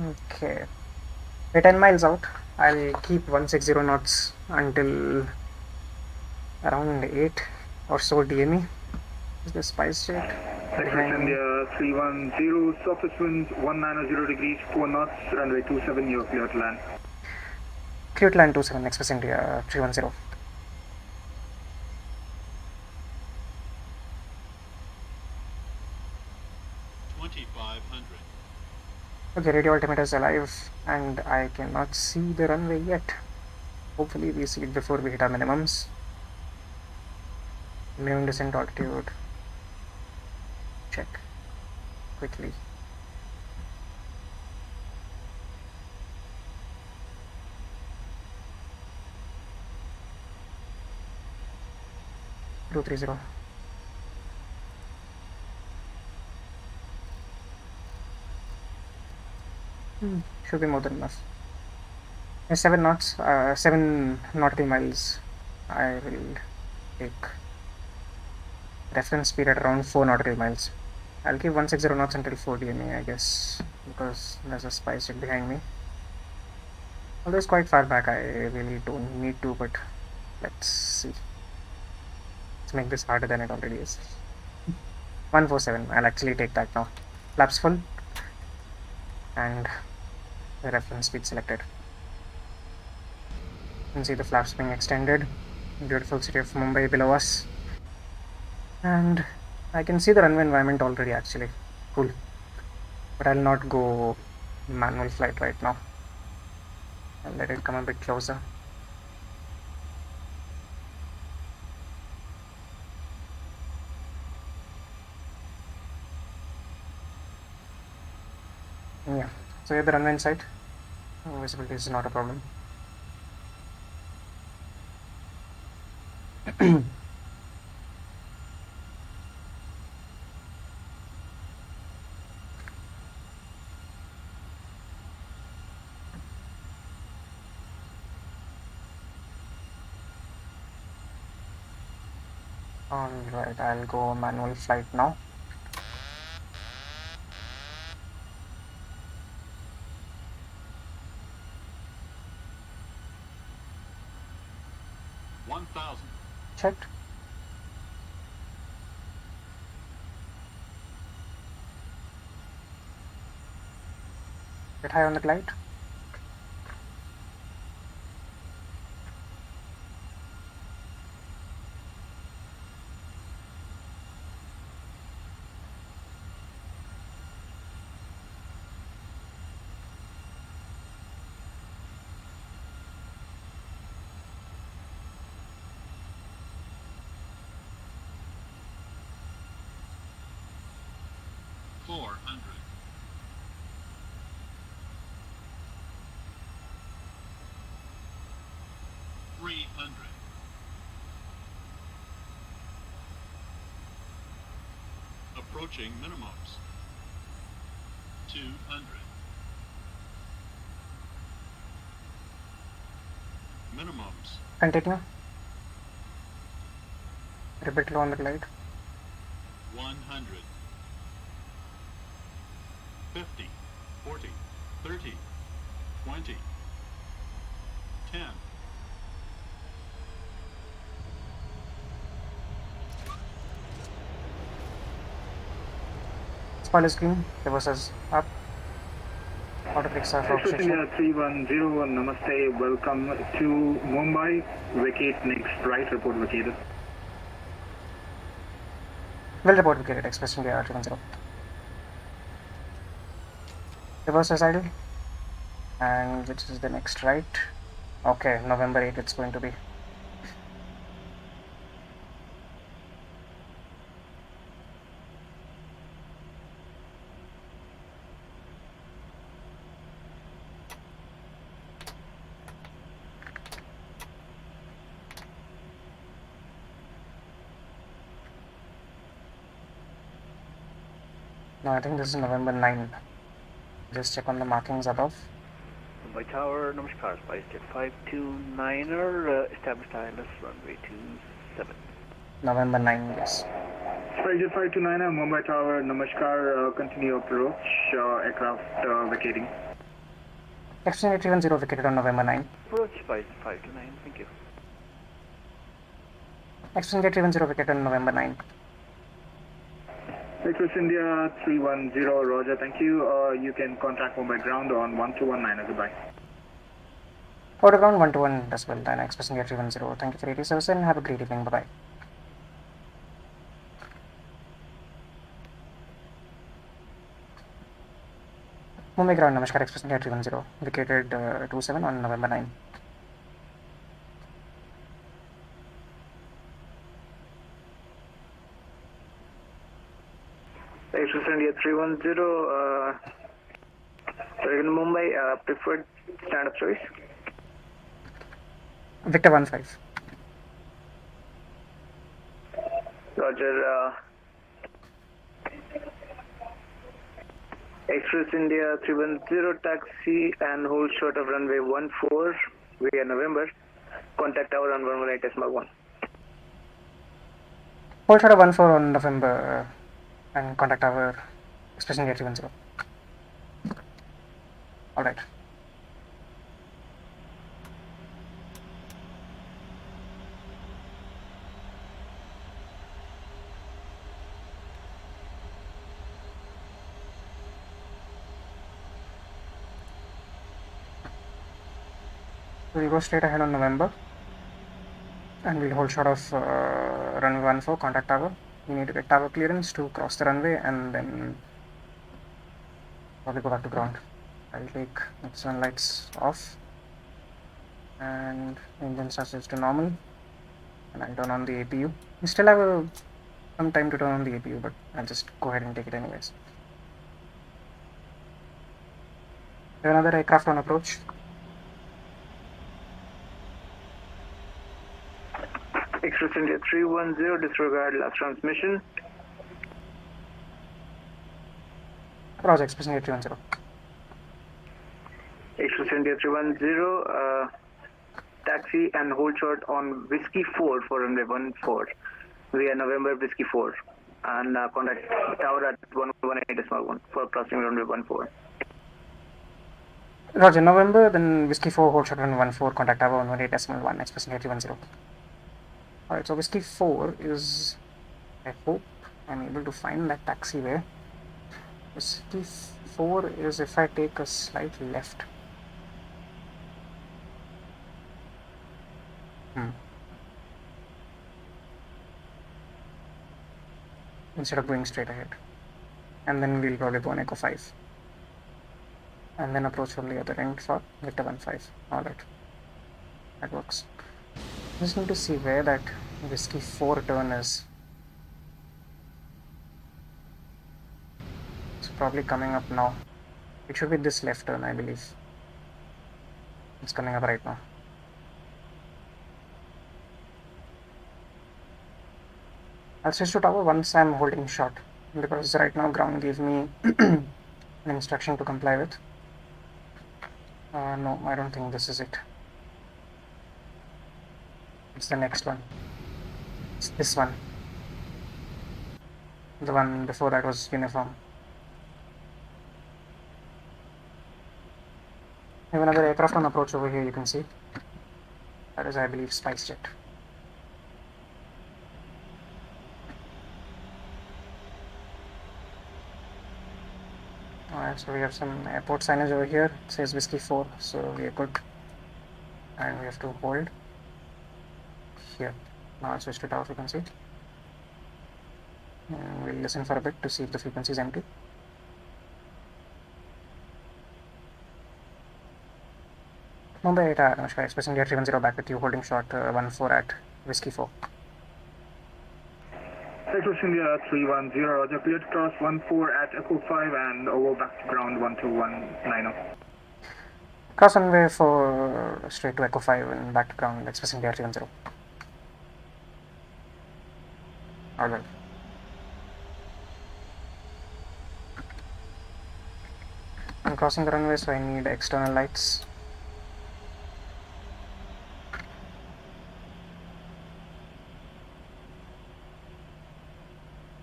Okay. We're 10 miles out. I'll keep 160 knots until around 8 or so DME. Is the spice check? Express India 310, surface winds 190 degrees, 4 knots, runway 27, you're clear to land. Clear to land 27, Express India 310. Okay, radio altimeter is alive and I cannot see the runway yet. Hopefully we see it before we hit our minimums. Minimum descent altitude. Check quickly. Two 30. Should be more than enough. 7 knots, 7 nautical miles. I will take reference speed at around 4 nautical miles. I'll keep 160 knots until 4 DME, I guess, because there's a spice jet behind me. Although it's quite far back, I really don't need to, but let's see. Let's make this harder than it already is. 147, I'll actually take that now. Flaps full, and the reference speed selected. You can see the flaps being extended. Beautiful city of Mumbai below us. And I can see the runway environment already actually. Cool. But I'll not go manual flight right now. I'll let it come a bit closer. Yeah, so you're the runway in sight. Visibility is not a problem. Alright, I'll go manual flight now. Checked. Get high on the glide. Approaching minimums. 200. Minimums. Continue. A bit low on the glide. 100. 50. 40. 30. 20. 10. Spoiler screen, reverses up. Auto brakes are for Express obstruction. India 310, namaste, welcome to Mumbai. Vacate next, right, report vacated. Will report vacated, Express India 310. Reverse is idle. And which is the next right? Okay, November 8 it's going to be. No, I think this is November 9. Just check on the markings above. Mumbai Tower, Namaskar, SpiceJet 529er, established ILS runway 27. November 9, yes. SpiceJet 529er, Mumbai Tower, namaskar, continue approach, aircraft vacating. Express 310 vacated on November 9. Approach Spice 529, thank you. Express India 310 vacated on November 9. Express India 310, roger, thank you. You can contact Mumbai ground on 1219, goodbye. Order ground 121 as well, then Express India 310. Thank you for your service and have a great evening. Bye-bye. Mumbai ground, Namaskar, Express India 310, vacated 27 on November 9. Express India 310, in Mumbai, preferred stand-up choice. Victor 15. Roger. Express India 310, taxi and hold short of runway 14 via November. Contact tower on 118.1. Hold short of 14 on November and contact our Express India 310. Alright. We'll go straight ahead on November and we'll hold short of runway 14, contact tower. We need to get tower clearance to cross the runway and then probably go back to ground. I'll take sun lights off and engine starts to normal and I'll turn on the APU. We still have some time to turn on the APU, but I'll just go ahead and take it anyways. We have another aircraft on approach. Express India 310, disregard last transmission. Roger, Express India 310. Express India 310, taxi and hold short on Whiskey 4 for runway 14 via November Whiskey 4 and contact tower at 118.1 for crossing runway 14. Roger, November, then Whiskey 4, hold short on 14, contact tower 118.1, Express India 310. Alright, so Whiskey 4 is, I hope I'm able to find that taxiway. Whiskey 4 is if I take a slight left. Instead of going straight ahead. And then we'll probably go on Echo 5. And then approach from the other end for Victor 15. Alright. That works. Just need to see where that Whiskey 4 turn is. It's probably coming up now. It should be this left turn, I believe. It's coming up right now. I'll switch to tower once I'm holding short, because right now ground gave me an instruction to comply with. No, I don't think this is it. It's the next one. It's this one. The one before that was uniform. We have another aircraft on approach over here, you can see. That is, I believe, SpiceJet. Alright, so we have some airport signage over here. It says Whiskey 4, so we are good. And we have to hold here. Now I'll switch to tower frequency. And we'll listen for a bit to see if the frequency is empty. Mumbai, Namaskar, Express India 310 back with you, holding short 14 at Whiskey 4. Express India 310, roger, clear to cross 14 at Echo 5 and over back to ground 12190. Cross runway for straight to Echo 5 and back to ground, Express India 310. Alright. I'm crossing the runway, so I need external lights.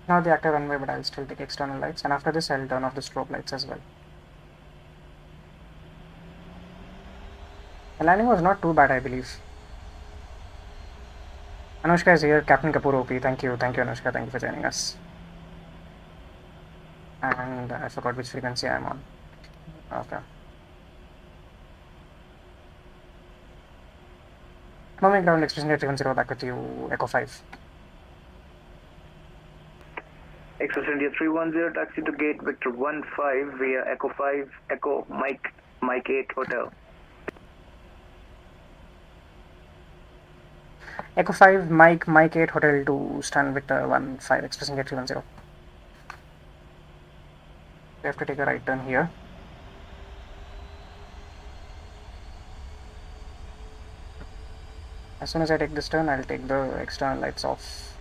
Not the active runway, but I'll still take external lights, and after this I'll turn off the strobe lights as well. The landing was not too bad, I believe. Anushka is here, Captain Kapoor OP. Thank you Anushka, thank you for joining us. And I forgot which frequency I'm on. Okay. Moving ground expression 310 back with you, Echo 5. Express India 310, taxi to gate Victor 15 via Echo 5, Echo Mike 8 Hotel. Echo 5, Mike 8 Hotel to stand Victor 15, expressing gate 310. We have to take a right turn here. As soon as I take this turn, I'll take the external lights off.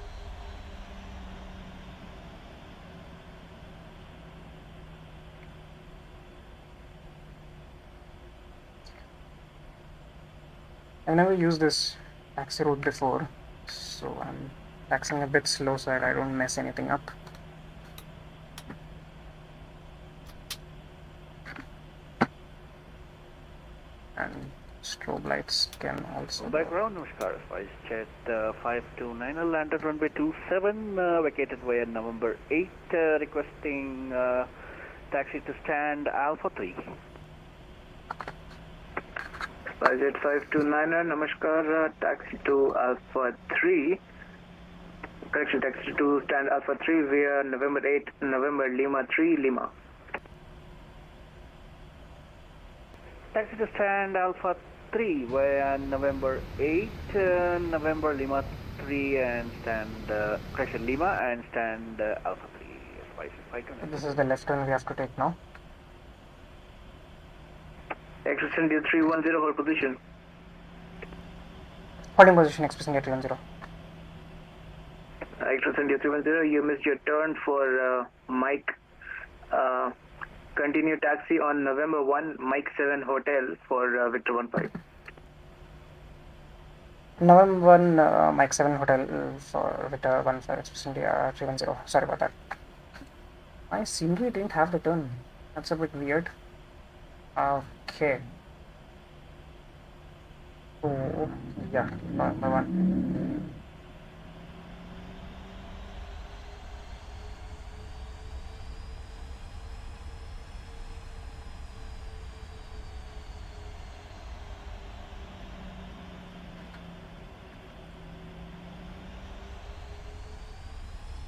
I've never used this taxi route before, so I'm taxiing a bit slow so that I don't mess anything up. And strobe lights can also. Background, Namaskar, Spice Jet 529, landed runway 27, vacated via November 8, requesting taxi to stand Alpha 3. Spice Jet 529, Namaskar, taxi to Alpha 3. Correction, taxi to stand Alpha 3 via November 8, November Lima 3, Lima. Taxi to stand Alpha 3 via November 8, November Lima 3 and stand, correction, Lima and stand Alpha 3. Spice Jet 529. This is the left turn we have to take now. Express India 310 for position. Holding position, expressing gate 310. Express India 310, you missed your turn for Mike. Continue taxi on November 1, Mike 7 Hotel for Victor 15. November 1, Mike 7 Hotel for Victor 15, Express India 310. Sorry about that. My scenery didn't have the turn. That's a bit weird. Okay. Oh, yeah, November 1.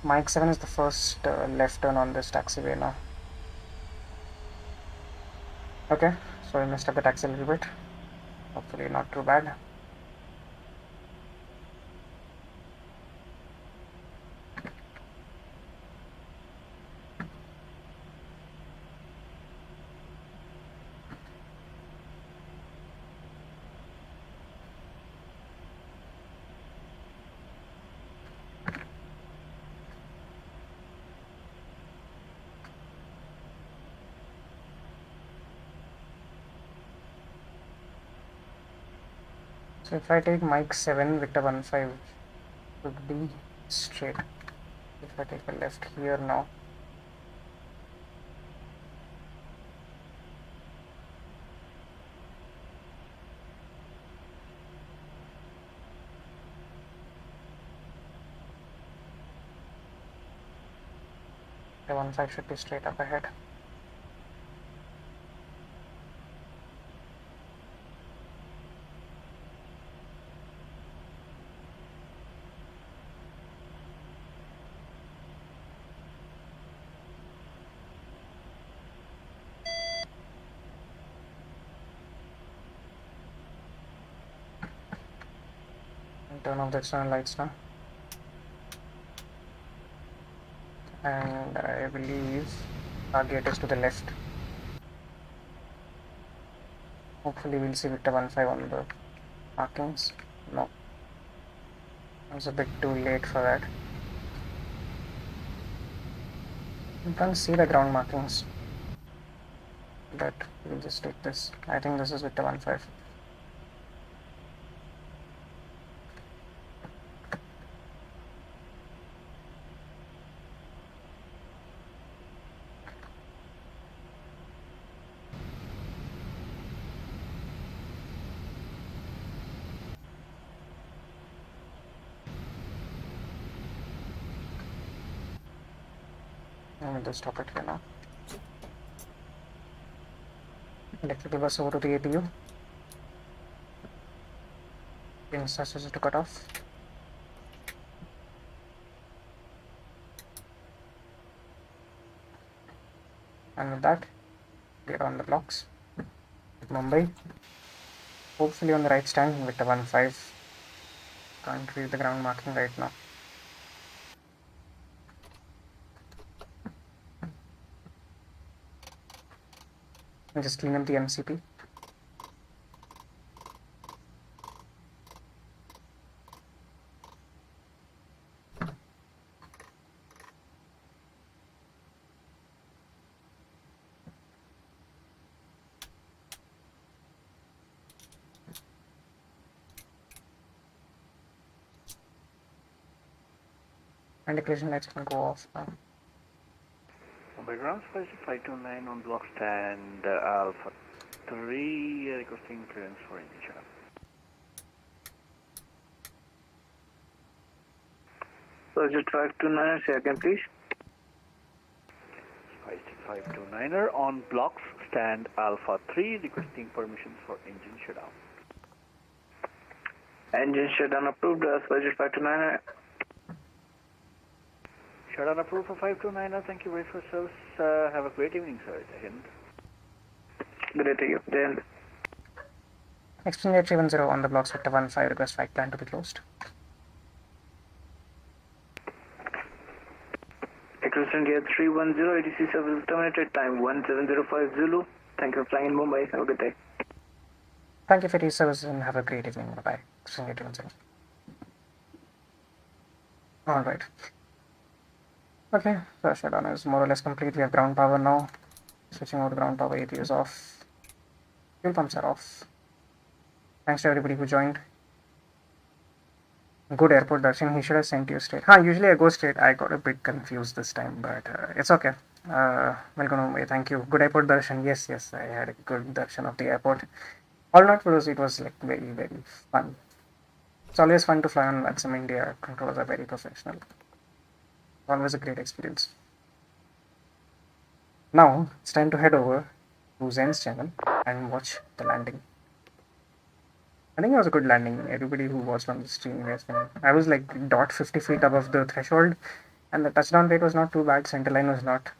Mike 7 is the first left turn on this taxiway now. Okay, so I messed up the taxi a little bit. Hopefully not too bad. So if I take Mike 7, Victor 15 would be straight. If I take a left here now. The 15 should be straight up ahead. Turn off the external lights now. And I believe our gate is to the left. Hopefully we'll see Victor 15 on the markings. No. I was a bit too late for that. You can't see the ground markings. But we'll just take this. I think this is Victor 15. Let me just stop it here now. Electrical bus over to the APU. Instances to cut off. And with that, we are on the blocks. Mumbai. Hopefully on the right stand, Victor 1-5. Can't read the ground marking right now. And just clean up the MCP. And declaration lights can go off now. Mumbai ground, 529 on block stand Alpha 3, requesting clearance for engine shutdown. Project 529, say again please. 529er on blocks stand Alpha 3, requesting permissions for engine shutdown. Engine shutdown approved, Project 529er. Shutdown approved for 529er, thank you very much for service. Have a great evening, sir. Jai Hind. Good day to you. Jai Hind. Explain 310 on the blocks Victor 1-5, request flight plan to be closed. Takeoff India 310, ATC service terminated, time 1705 Zulu. Thank you for flying in Mumbai. Have a good day. Thank you for your service and have a great evening. Bye bye. Explain 310. Alright. Okay, so shutdown is more or less complete. We have ground power now. Switching over to ground power, APU is off. Fuel pumps are off. Thanks to everybody who joined. Good airport darshan. He should have sent you straight. Usually I go straight. I got a bit confused this time, but it's okay. Welcome Mumbai. Thank you. Good airport darshan. Yes, I had a good darshan of the airport. All not because it was like very, very fun. It's always fun to fly on VATSIM India. Controllers are very professional. Always a great experience. Now it's time to head over to Zen's channel and watch the landing. I think it was a good landing. Everybody who watched on the stream, I was like 50 feet above the threshold, and the touchdown rate was not too bad. Center line was not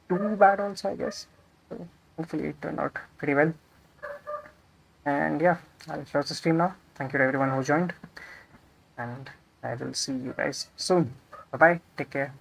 too bad also, I guess. So hopefully it turned out pretty well. And yeah, I'll close the stream now. Thank you to everyone who joined, and I will see you guys soon. Bye bye. Take care.